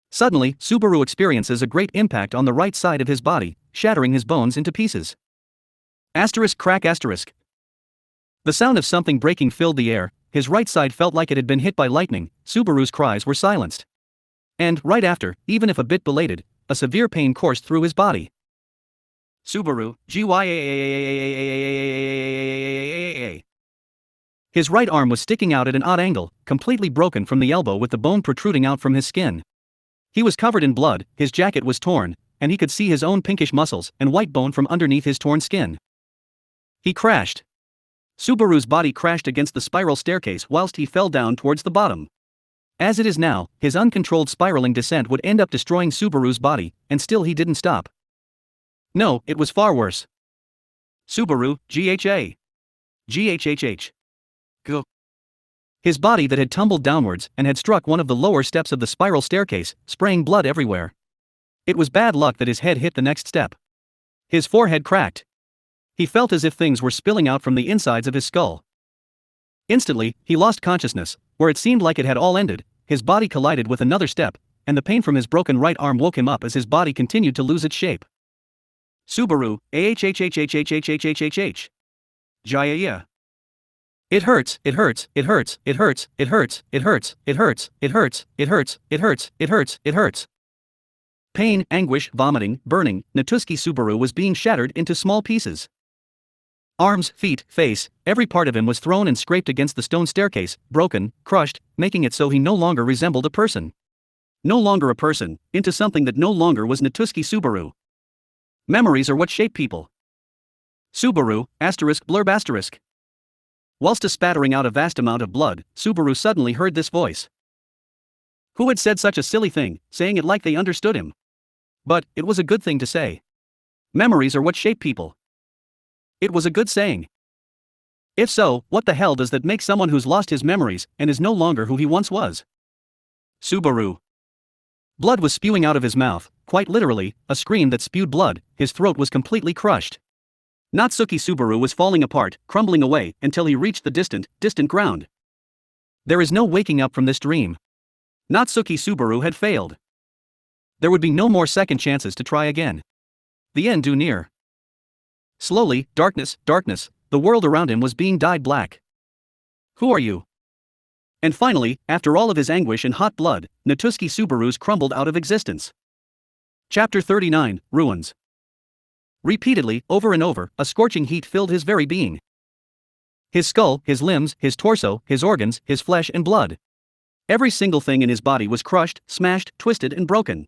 S1: Suddenly, Subaru experiences a great impact on the right side of his body, shattering his bones into pieces. Crack. The sound of something breaking filled the air. His right side felt like it had been hit by lightning. Subaru's cries were silenced. And, right after, even if a bit belated, a severe pain coursed through his body. Subaru, GYA. His right arm was sticking out at an odd angle, completely broken from the elbow with the bone protruding out from his skin. He was covered in blood, his jacket was torn, and he could see his own pinkish muscles and white bone from underneath his torn skin. He crashed. Subaru's body crashed against the spiral staircase whilst he fell down towards the bottom. As it is now, his uncontrolled spiraling descent would end up destroying Subaru's body, and still he didn't stop. No, it was far worse. Subaru, GHHH. Go. His body that had tumbled downwards and had struck one of the lower steps of the spiral staircase, spraying blood everywhere. It was bad luck that his head hit the next step. His forehead cracked. He felt as if things were spilling out from the insides of his skull. Instantly, he lost consciousness. Where it seemed like it had all ended, his body collided with another step, and the pain from his broken right arm woke him up as his body continued to lose its shape. Subaru, AHHHHHHHHHH. Jaya. It hurts. Pain, anguish, vomiting, burning, Natuski Subaru was being shattered into small pieces. Arms, feet, face, every part of him was thrown and scraped against the stone staircase, broken, crushed, making it so he no longer resembled a person. No longer a person, into something that no longer was Natuski Subaru. Memories are what shape people. Subaru, blurb. Whilst spattering out a vast amount of blood, Subaru suddenly heard this voice. Who had said such a silly thing, saying it like they understood him? But, it was a good thing to say. Memories are what shape people. It was a good saying. If so, what the hell does that make someone who's lost his memories and is no longer who he once was? Subaru. Blood was spewing out of his mouth, quite literally, a scream that spewed blood. His throat was completely crushed. Natsuki Subaru was falling apart, crumbling away, until he reached the distant ground. There is no waking up from this dream. Natsuki Subaru had failed. There would be no more second chances to try again. The end drew near. Slowly, darkness, the world around him was being dyed black. Who are you? And finally, after all of his anguish and hot blood, Natuski Subaru's crumbled out of existence. Chapter 39, Ruins. Repeatedly, over and over, a scorching heat filled his very being. His skull, his limbs, his torso, his organs, his flesh and blood. Every single thing in his body was crushed, smashed, twisted and broken.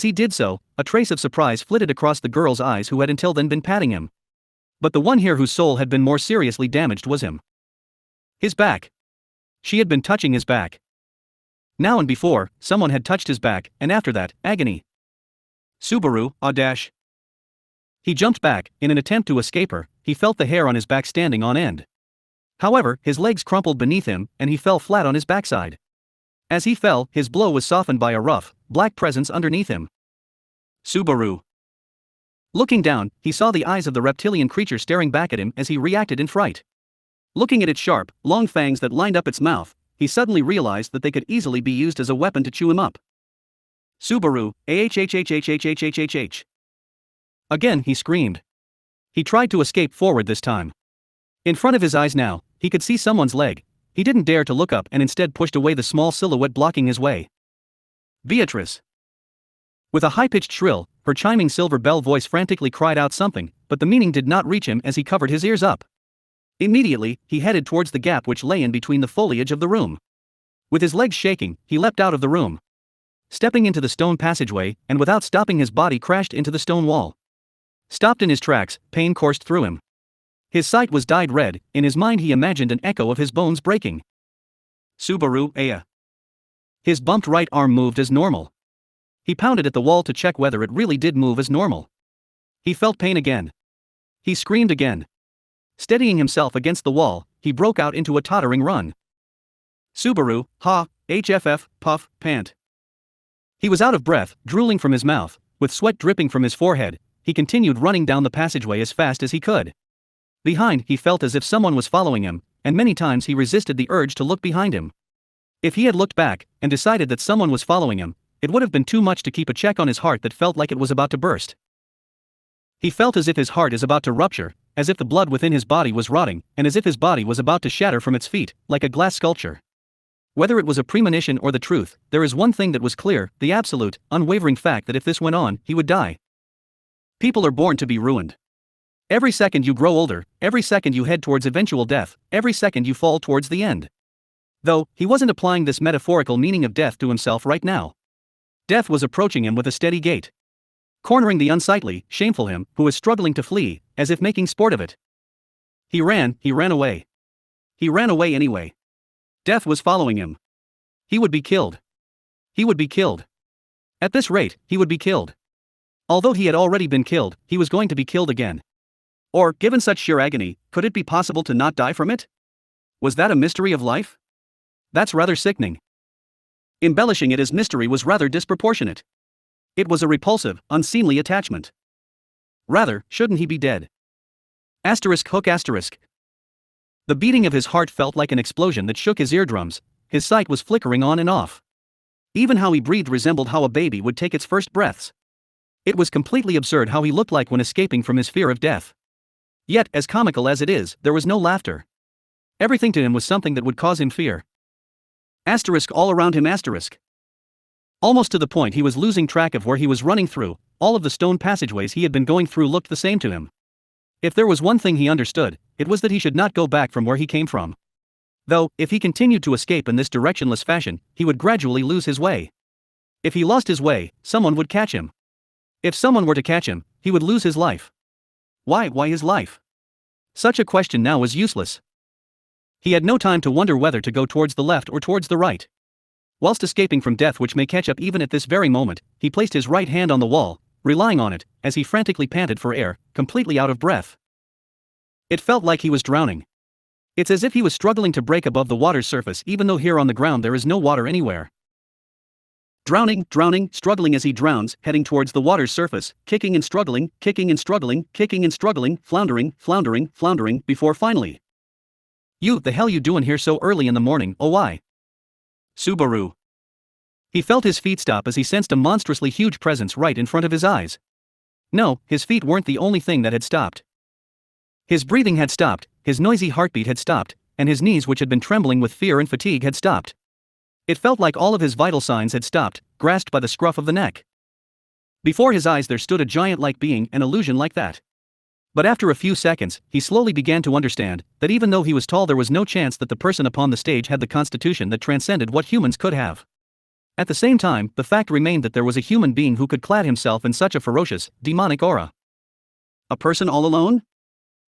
S1: As he did so, a trace of surprise flitted across the girl's eyes who had until then been patting him. But the one here whose soul had been more seriously damaged was him. His back. She had been touching his back. Now and before, someone had touched his back, and after that, agony. Subaru, dash. He jumped back. In an attempt to escape her, he felt the hair on his back standing on end. However, his legs crumpled beneath him, and he fell flat on his backside. As he fell, his blow was softened by a rough, black presence underneath him. Subaru. Looking down, he saw the eyes of the reptilian creature staring back at him as he reacted in fright. Looking at its sharp, long fangs that lined up its mouth, he suddenly realized that they could easily be used as a weapon to chew him up. Subaru, ahhhhhhhhhh. Again he screamed. He tried to escape forward this time. In front of his eyes now, he could see someone's leg. He didn't dare to look up and instead pushed away the small silhouette blocking his way. Beatrice. With a high-pitched shrill, her chiming silver bell voice frantically cried out something, but the meaning did not reach him as he covered his ears up. Immediately, he headed towards the gap which lay in between the foliage of the room. With his legs shaking, he leapt out of the room. Stepping into the stone passageway, and without stopping his body crashed into the stone wall. Stopped in his tracks, pain coursed through him. His sight was dyed red. In his mind he imagined an echo of his bones breaking. Subaru, aya. His bumped right arm moved as normal. He pounded at the wall to check whether it really did move as normal. He felt pain again. He screamed again. Steadying himself against the wall, he broke out into a tottering run. Subaru, ha, hff, puff, pant. He was out of breath, drooling from his mouth, with sweat dripping from his forehead. He continued running down the passageway as fast as he could. Behind, he felt as if someone was following him, and many times he resisted the urge to look behind him. If he had looked back, and decided that someone was following him, it would have been too much to keep a check on his heart that felt like it was about to burst. He felt as if his heart is about to rupture, as if the blood within his body was rotting, and as if his body was about to shatter from its feet, like a glass sculpture. Whether it was a premonition or the truth, there is one thing that was clear, the absolute, unwavering fact that if this went on, he would die. People are born to be ruined. Every second you grow older, every second you head towards eventual death, every second you fall towards the end. Though, he wasn't applying this metaphorical meaning of death to himself right now. Death was approaching him with a steady gait, cornering the unsightly, shameful him, who was struggling to flee, as if making sport of it. He ran away. He ran away anyway. Death was following him. He would be killed. He would be killed. At this rate, he would be killed. Although he had already been killed, he was going to be killed again. Or, given such sheer agony, could it be possible to not die from it? Was that a mystery of life? That's rather sickening. Embellishing it as mystery was rather disproportionate. It was a repulsive, unseemly attachment. Rather, shouldn't he be dead? Hook. The beating of his heart felt like an explosion that shook his eardrums, his sight was flickering on and off. Even how he breathed resembled how a baby would take its first breaths. It was completely absurd how he looked like when escaping from his fear of death. Yet, as comical as it is, there was no laughter. Everything to him was something that would cause him fear. All around him. Almost to the point he was losing track of where he was running through, all of the stone passageways he had been going through looked the same to him. If there was one thing he understood, it was that he should not go back from where he came from. Though, if he continued to escape in this directionless fashion, he would gradually lose his way. If he lost his way, someone would catch him. If someone were to catch him, he would lose his life. Why his life? Such a question now was useless. He had no time to wonder whether to go towards the left or towards the right. Whilst escaping from death, which may catch up even at this very moment, he placed his right hand on the wall, relying on it, as he frantically panted for air, completely out of breath. It felt like he was drowning. It's as if he was struggling to break above the water's surface, even though here on the ground there is no water anywhere. Drowning, struggling as he drowns, heading towards the water's surface, kicking and struggling, floundering, before finally. The hell you doing here so early in the morning, oh why? Subaru. He felt his feet stop as he sensed a monstrously huge presence right in front of his eyes. No, his feet weren't the only thing that had stopped. His breathing had stopped, his noisy heartbeat had stopped, and his knees, which had been trembling with fear and fatigue, had stopped. It felt like all of his vital signs had stopped, grasped by the scruff of the neck. Before his eyes there stood a giant-like being, an illusion like that. But after a few seconds, he slowly began to understand that even though he was tall, there was no chance that the person upon the stage had the constitution that transcended what humans could have. At the same time, the fact remained that there was a human being who could clad himself in such a ferocious, demonic aura. A person all alone?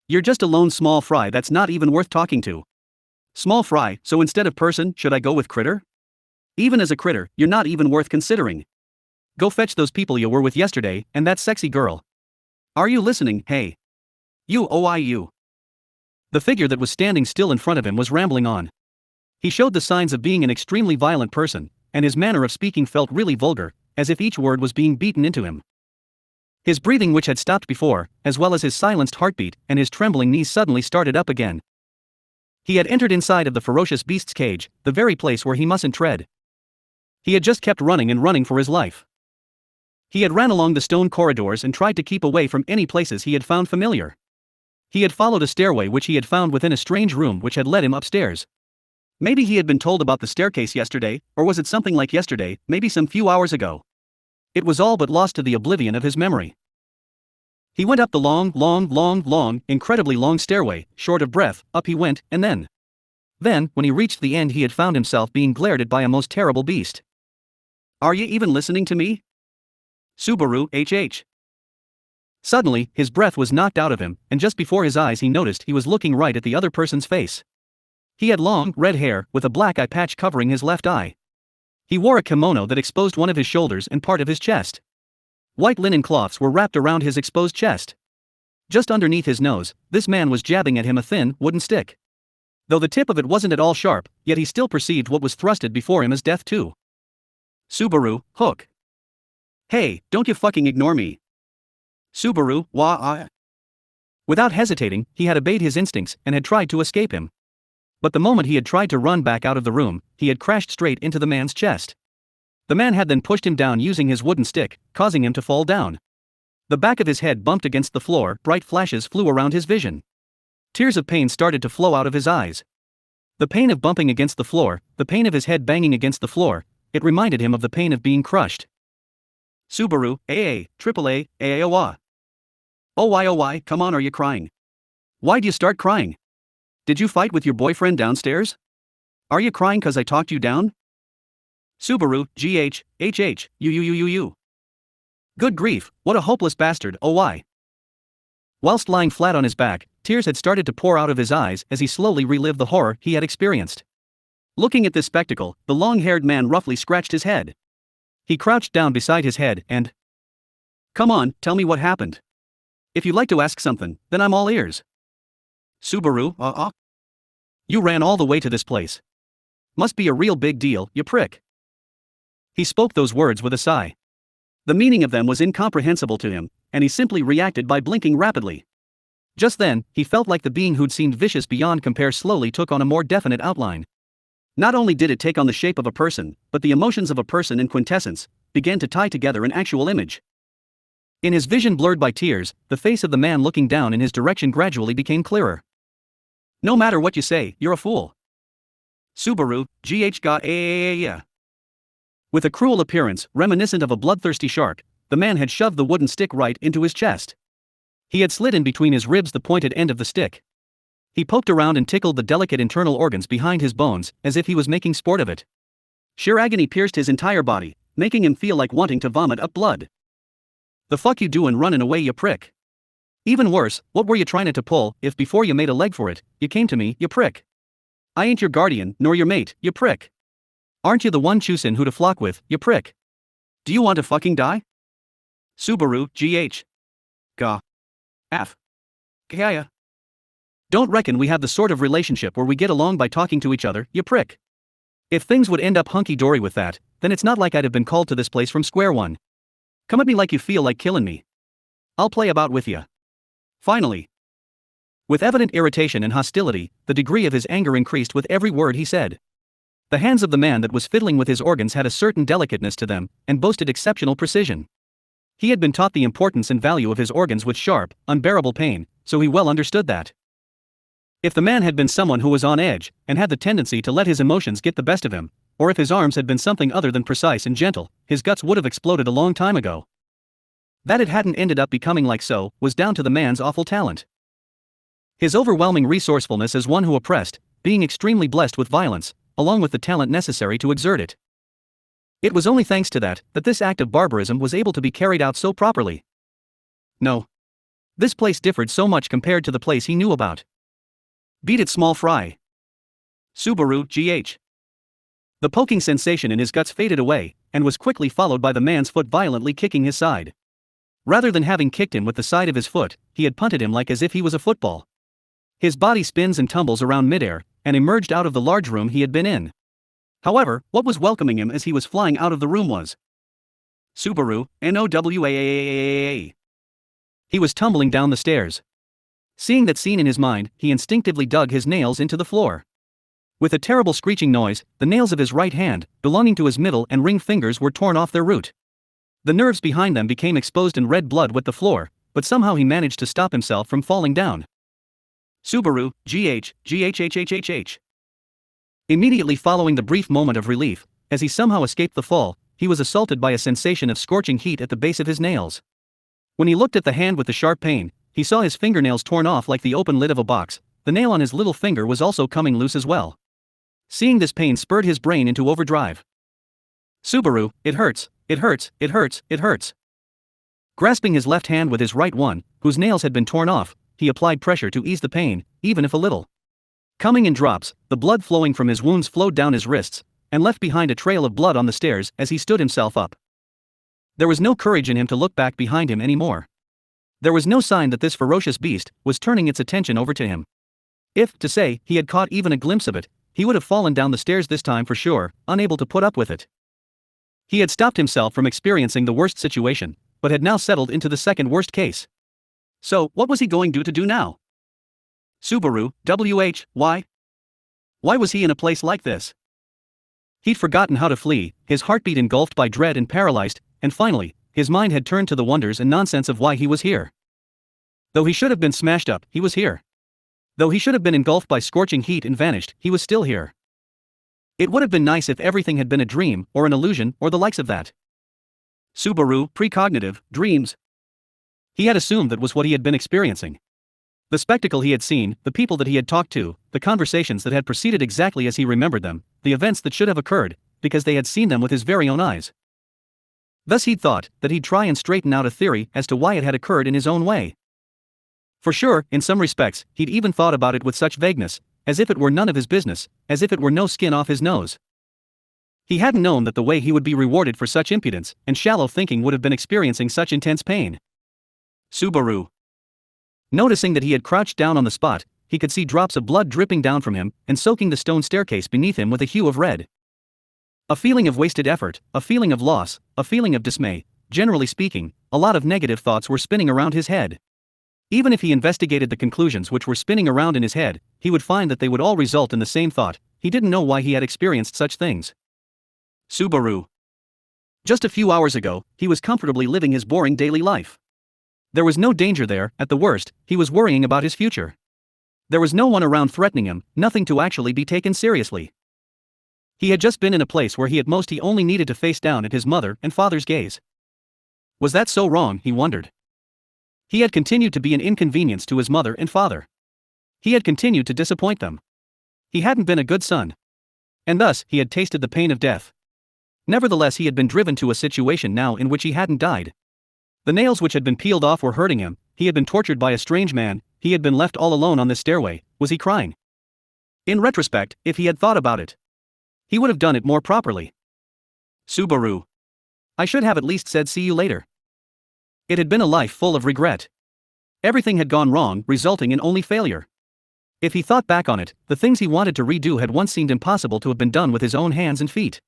S1: You're just a lone small fry that's not even worth talking to. Small fry, so instead of person, should I go with critter? Even as a critter, you're not even worth considering. Go fetch those people you were with yesterday, and that sexy girl. Are you listening, hey? You. The figure that was standing still in front of him was rambling on. He showed the signs of being an extremely violent person, and his manner of speaking felt really vulgar, as if each word was being beaten into him. His breathing, which had stopped before, as well as his silenced heartbeat and his trembling knees, suddenly started up again. He had entered inside of the ferocious beast's cage, the very place where he mustn't tread. He had just kept running and running for his life. He had ran along the stone corridors and tried to keep away from any places he had found familiar. He had followed a stairway which he had found within a strange room which had led him upstairs. Maybe he had been told about the staircase yesterday, or was it something like yesterday, maybe some few hours ago? It was all but lost to the oblivion of his memory. He went up the long, incredibly long stairway, short of breath, up he went, and then, when he reached the end, he had found himself being glared at by a most terrible beast. Are you even listening to me? Subaru, HH. Suddenly, his breath was knocked out of him, and just before his eyes he noticed he was looking right at the other person's face. He had long, red hair, with a black eye patch covering his left eye. He wore a kimono that exposed one of his shoulders and part of his chest. White linen cloths were wrapped around his exposed chest. Just underneath his nose, this man was jabbing at him a thin, wooden stick. Though the tip of it wasn't at all sharp, yet he still perceived what was thrusted before him as death too. Subaru, Hook. Hey, don't you fucking ignore me. Subaru, wah. Without hesitating, he had obeyed his instincts and had tried to escape him. But the moment he had tried to run back out of the room, he had crashed straight into the man's chest. The man had then pushed him down using his wooden stick, causing him to fall down. The back of his head bumped against the floor, bright flashes flew around his vision. Tears of pain started to flow out of his eyes. The pain of bumping against the floor, the pain of his head banging against the floor, it reminded him of the pain of being crushed. Subaru, AA, AAA, AAOA. Oh why, come on, are you crying? Why'd you start crying? Did you fight with your boyfriend downstairs? Are you crying cause I talked you down? Subaru, GH, HH, you. Good grief, what a hopeless bastard, oh why? Whilst lying flat on his back, tears had started to pour out of his eyes as he slowly relived the horror he had experienced. Looking at this spectacle, the long-haired man roughly scratched his head. He crouched down beside his head and... Come on, tell me what happened. If you'd like to ask something, then I'm all ears. Subaru, You ran all the way to this place. Must be a real big deal, you prick. He spoke those words with a sigh. The meaning of them was incomprehensible to him, and he simply reacted by blinking rapidly. Just then, he felt like the being who'd seemed vicious beyond compare slowly took on a more definite outline. Not only did it take on the shape of a person, but the emotions of a person in quintessence began to tie together an actual image. In his vision blurred by tears, the face of the man looking down in his direction gradually became clearer. No matter what you say, you're a fool. Subaru, GH got yeah. With a cruel appearance, reminiscent of a bloodthirsty shark, the man had shoved the wooden stick right into his chest. He had slid in between his ribs the pointed end of the stick. He poked around and tickled the delicate internal organs behind his bones, as if he was making sport of it. Sheer agony pierced his entire body, making him feel like wanting to vomit up blood. The fuck you doin' running away, you prick? Even worse, what were you trying to pull, if before you made a leg for it, you came to me, you prick? I ain't your guardian, nor your mate, you prick. Aren't you the one choosin' who to flock with, you prick? Do you want to fucking die? Subaru, GH. Gah. F. Gaya. Don't reckon we have the sort of relationship where we get along by talking to each other, you prick. If things would end up hunky-dory with that, then it's not like I'd have been called to this place from square one. Come at me like you feel like killing me. I'll play about with ya. Finally. With evident irritation and hostility, the degree of his anger increased with every word he said. The hands of the man that was fiddling with his organs had a certain delicateness to them, and boasted exceptional precision. He had been taught the importance and value of his organs with sharp, unbearable pain, so he well understood that. If the man had been someone who was on edge, and had the tendency to let his emotions get the best of him, or if his arms had been something other than precise and gentle, his guts would have exploded a long time ago. That it hadn't ended up becoming like so, was down to the man's awful talent. His overwhelming resourcefulness as one who oppressed, being extremely blessed with violence, along with the talent necessary to exert it. It was only thanks to that this act of barbarism was able to be carried out so properly. No. This place differed so much compared to the place he knew about. Beat it, small fry. Subaru, GH. The poking sensation in his guts faded away, and was quickly followed by the man's foot violently kicking his side. Rather than having kicked him with the side of his foot, he had punted him like as if he was a football. His body spins and tumbles around midair, and emerged out of the large room he had been in. However, what was welcoming him as he was flying out of the room was Subaru, NOWAAAAA. He was tumbling down the stairs. Seeing that scene in his mind, he instinctively dug his nails into the floor. With a terrible screeching noise, the nails of his right hand, belonging to his middle and ring fingers, were torn off their root. The nerves behind them became exposed and red blood with the floor, but somehow he managed to stop himself from falling down. Subaru, GH. Immediately following the brief moment of relief, as he somehow escaped the fall, he was assaulted by a sensation of scorching heat at the base of his nails. When he looked at the hand with the sharp pain, he saw his fingernails torn off like the open lid of a box. The nail on his little finger was also coming loose as well. Seeing this pain spurred his brain into overdrive. Subaru, it hurts, it hurts, it hurts, it hurts. Grasping his left hand with his right one, whose nails had been torn off, he applied pressure to ease the pain, even if a little. Coming in drops, the blood flowing from his wounds flowed down his wrists, and left behind a trail of blood on the stairs as he stood himself up. There was no courage in him to look back behind him anymore. There was no sign that this ferocious beast was turning its attention over to him. If, to say, he had caught even a glimpse of it, he would have fallen down the stairs this time for sure, unable to put up with it. He had stopped himself from experiencing the worst situation, but had now settled into the second worst case. So, what was he going to do now? Subaru, why? Why was he in a place like this? He'd forgotten how to flee, his heartbeat engulfed by dread and paralyzed, and finally, his mind had turned to the wonders and nonsense of why he was here. Though he should have been smashed up, he was here. Though he should have been engulfed by scorching heat and vanished, he was still here. It would have been nice if everything had been a dream, or an illusion, or the likes of that. Subaru, precognitive, dreams. He had assumed that was what he had been experiencing. The spectacle he had seen, the people that he had talked to, the conversations that had proceeded exactly as he remembered them, the events that should have occurred, because they had seen them with his very own eyes. Thus he'd thought that he'd try and straighten out a theory as to why it had occurred in his own way. For sure, in some respects, he'd even thought about it with such vagueness, as if it were none of his business, as if it were no skin off his nose. He hadn't known that the way he would be rewarded for such impudence and shallow thinking would have been experiencing such intense pain. Subaru. Noticing that he had crouched down on the spot, he could see drops of blood dripping down from him and soaking the stone staircase beneath him with a hue of red. A feeling of wasted effort, a feeling of loss, a feeling of dismay, generally speaking, a lot of negative thoughts were spinning around his head. Even if he investigated the conclusions which were spinning around in his head, he would find that they would all result in the same thought: he didn't know why he had experienced such things. Subaru. Just a few hours ago, he was comfortably living his boring daily life. There was no danger there, at the worst, he was worrying about his future. There was no one around threatening him, nothing to actually be taken seriously. He had just been in a place where he at most he only needed to face down at his mother and father's gaze. Was that so wrong, he wondered. He had continued to be an inconvenience to his mother and father. He had continued to disappoint them. He hadn't been a good son. And thus, he had tasted the pain of death. Nevertheless, he had been driven to a situation now in which he hadn't died. The nails which had been peeled off were hurting him, he had been tortured by a strange man, he had been left all alone on this stairway. Was he crying? In retrospect, if he had thought about it, he would have done it more properly. Subaru. I should have at least said see you later. It had been a life full of regret. Everything had gone wrong, resulting in only failure. If he thought back on it, the things he wanted to redo had once seemed impossible to have been done with his own hands and feet.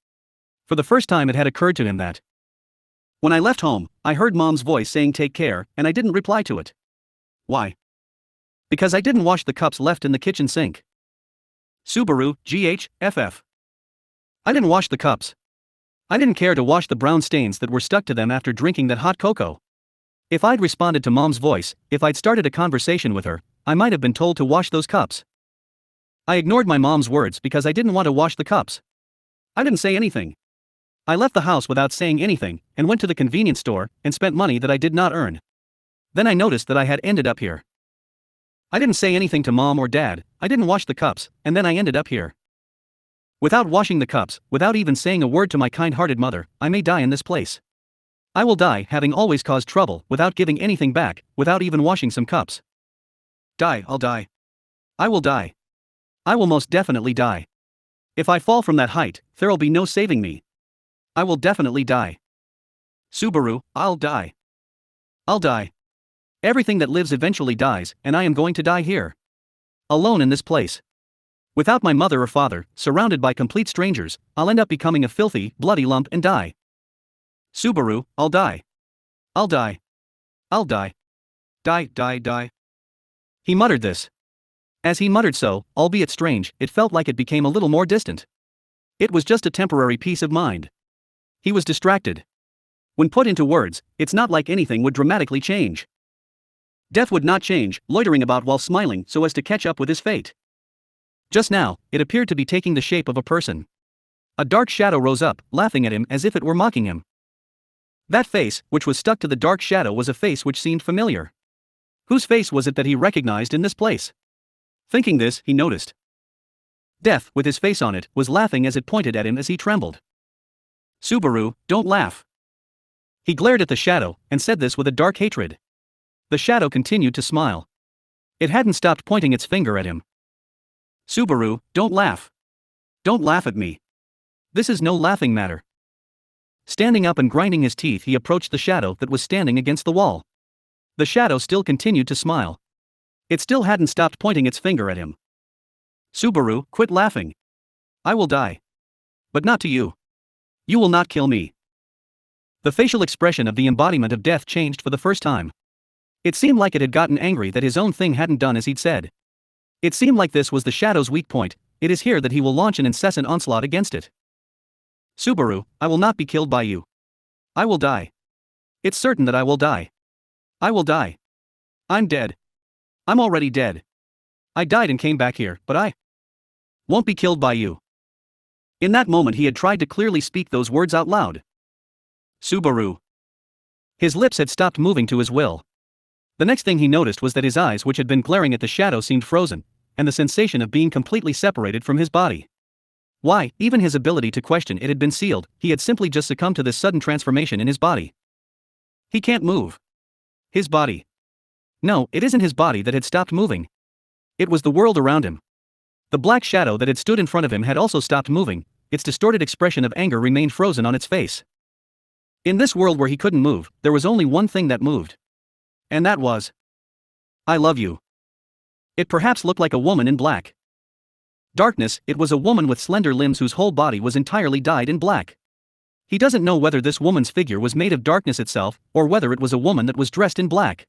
S1: For the first time it had occurred to him that, when I left home, I heard Mom's voice saying take care, and I didn't reply to it. Why? Because I didn't wash the cups left in the kitchen sink. Subaru, GHFF. I didn't wash the cups. I didn't care to wash the brown stains that were stuck to them after drinking that hot cocoa. If I'd responded to Mom's voice, if I'd started a conversation with her, I might have been told to wash those cups. I ignored my mom's words because I didn't want to wash the cups. I didn't say anything. I left the house without saying anything, and went to the convenience store, and spent money that I did not earn. Then I noticed that I had ended up here. I didn't say anything to Mom or Dad, I didn't wash the cups, and then I ended up here. Without washing the cups, without even saying a word to my kind-hearted mother, I may die in this place. I will die having always caused trouble, without giving anything back, without even washing some cups. I'll die. I will die. I will most definitely die. If I fall from that height, there'll be no saving me. I will definitely die. Subaru, I'll die. I'll die. Everything that lives eventually dies, and I am going to die here. Alone in this place. Without my mother or father, surrounded by complete strangers, I'll end up becoming a filthy, bloody lump and die. Subaru, I'll die. I'll die. I'll die. Die. He muttered this. As he muttered so, albeit strange, it felt like it became a little more distant. It was just a temporary peace of mind. He was distracted. When put into words, it's not like anything would dramatically change. Death would not change, loitering about while smiling so as to catch up with his fate. Just now, it appeared to be taking the shape of a person. A dark shadow rose up, laughing at him as if it were mocking him. That face, which was stuck to the dark shadow, was a face which seemed familiar. Whose face was it that he recognized in this place? Thinking this, he noticed. Death, with his face on it, was laughing as it pointed at him as he trembled. Subaru, don't laugh. He glared at the shadow, and said this with a dark hatred. The shadow continued to smile. It hadn't stopped pointing its finger at him. Subaru, don't laugh. Don't laugh at me. This is no laughing matter. Standing up and grinding his teeth, he approached the shadow that was standing against the wall. The shadow still continued to smile. It still hadn't stopped pointing its finger at him. Subaru, quit laughing. I will die. But not to you. You will not kill me. The facial expression of the embodiment of death changed for the first time. It seemed like it had gotten angry that his own thing hadn't done as he'd said. It seemed like this was the shadow's weak point. It is here that he will launch an incessant onslaught against it. Subaru, I will not be killed by you. I will die. It's certain that I will die. I will die. I'm dead. I'm already dead. I died and came back here, but I won't be killed by you. In that moment he had tried to clearly speak those words out loud. Subaru. His lips had stopped moving to his will. The next thing he noticed was that his eyes, which had been glaring at the shadow, seemed frozen, and the sensation of being completely separated from his body. Why, even his ability to question it had been sealed. He had simply just succumbed to this sudden transformation in his body. He can't move. His body. No, it isn't his body that had stopped moving. It was the world around him. The black shadow that had stood in front of him had also stopped moving, its distorted expression of anger remained frozen on its face. In this world where he couldn't move, there was only one thing that moved. And that was, I love you. It perhaps looked like a woman in black. Darkness, it was a woman with slender limbs whose whole body was entirely dyed in black. He doesn't know whether this woman's figure was made of darkness itself, or whether it was a woman that was dressed in black.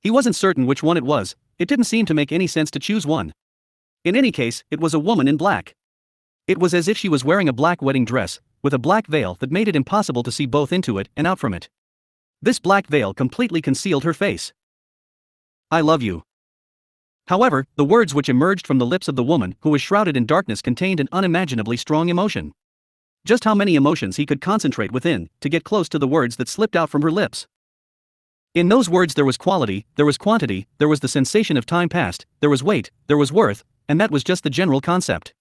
S1: He wasn't certain which one it was. It didn't seem to make any sense to choose one. In any case, it was a woman in black. It was as if she was wearing a black wedding dress, with a black veil that made it impossible to see both into it and out from it. This black veil completely concealed her face. I love you. However, the words which emerged from the lips of the woman who was shrouded in darkness contained an unimaginably strong emotion. Just how many emotions he could concentrate within to get close to the words that slipped out from her lips. In those words there was quality, there was quantity, there was the sensation of time past, there was weight, there was worth, and that was just the general concept.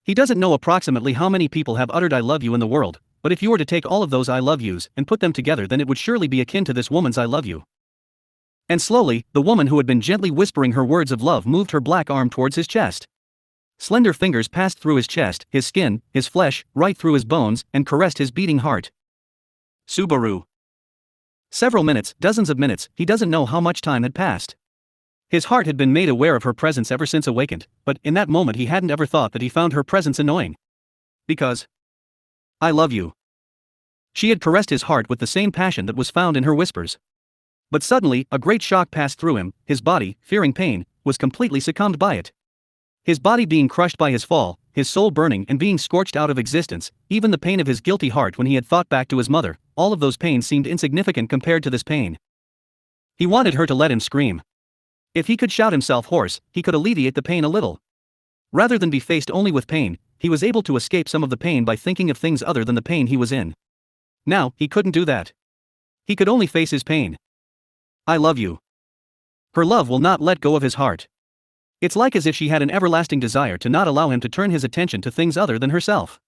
S1: He doesn't know approximately how many people have uttered I love you in the world, but if you were to take all of those I love yous and put them together, then it would surely be akin to this woman's I love you. And slowly, the woman who had been gently whispering her words of love moved her black arm towards his chest. Slender fingers passed through his chest, his skin, his flesh, right through his bones, and caressed his beating heart. Subaru. Several minutes, dozens of minutes, he doesn't know how much time had passed. His heart had been made aware of her presence ever since awakened, but in that moment he hadn't ever thought that he found her presence annoying. Because I love you. She had caressed his heart with the same passion that was found in her whispers. But suddenly, a great shock passed through him. His body, fearing pain, was completely succumbed by it. His body being crushed by his fall, his soul burning and being scorched out of existence, even the pain of his guilty heart when he had thought back to his mother, all of those pains seemed insignificant compared to this pain. He wanted her to let him scream. If he could shout himself hoarse, he could alleviate the pain a little. Rather than be faced only with pain, he was able to escape some of the pain by thinking of things other than the pain he was in. Now, he couldn't do that. He could only face his pain. I love you. Her love will not let go of his heart. It's like as if she had an everlasting desire to not allow him to turn his attention to things other than herself.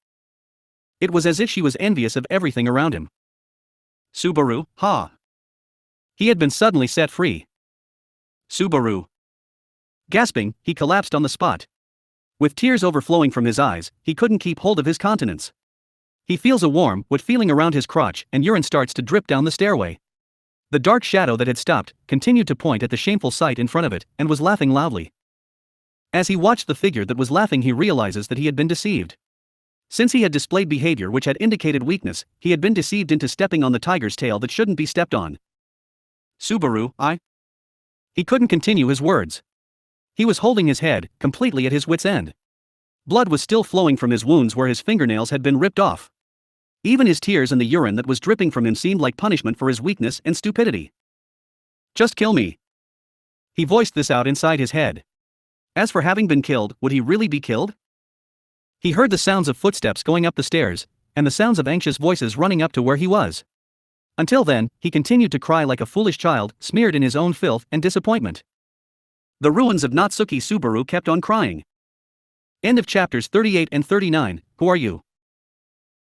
S1: It was as if she was envious of everything around him. Subaru, ha! He had been suddenly set free. Subaru. Gasping, he collapsed on the spot. With tears overflowing from his eyes, he couldn't keep hold of his countenance. He feels a warm, wet feeling around his crotch, and urine starts to drip down the stairway. The dark shadow that had stopped continued to point at the shameful sight in front of it, and was laughing loudly. As he watched the figure that was laughing, he realizes that he had been deceived. Since he had displayed behavior which had indicated weakness, he had been deceived into stepping on the tiger's tail that shouldn't be stepped on. Subaru, He couldn't continue his words. He was holding his head, completely at his wit's end. Blood was still flowing from his wounds where his fingernails had been ripped off. Even his tears and the urine that was dripping from him seemed like punishment for his weakness and stupidity. Just kill me. He voiced this out inside his head. As for having been killed, would he really be killed? He heard the sounds of footsteps going up the stairs, and the sounds of anxious voices running up to where he was. Until then, he continued to cry like a foolish child, smeared in his own filth and disappointment. The ruins of Natsuki Subaru kept on crying. End of chapters 38 and 39. Who are you?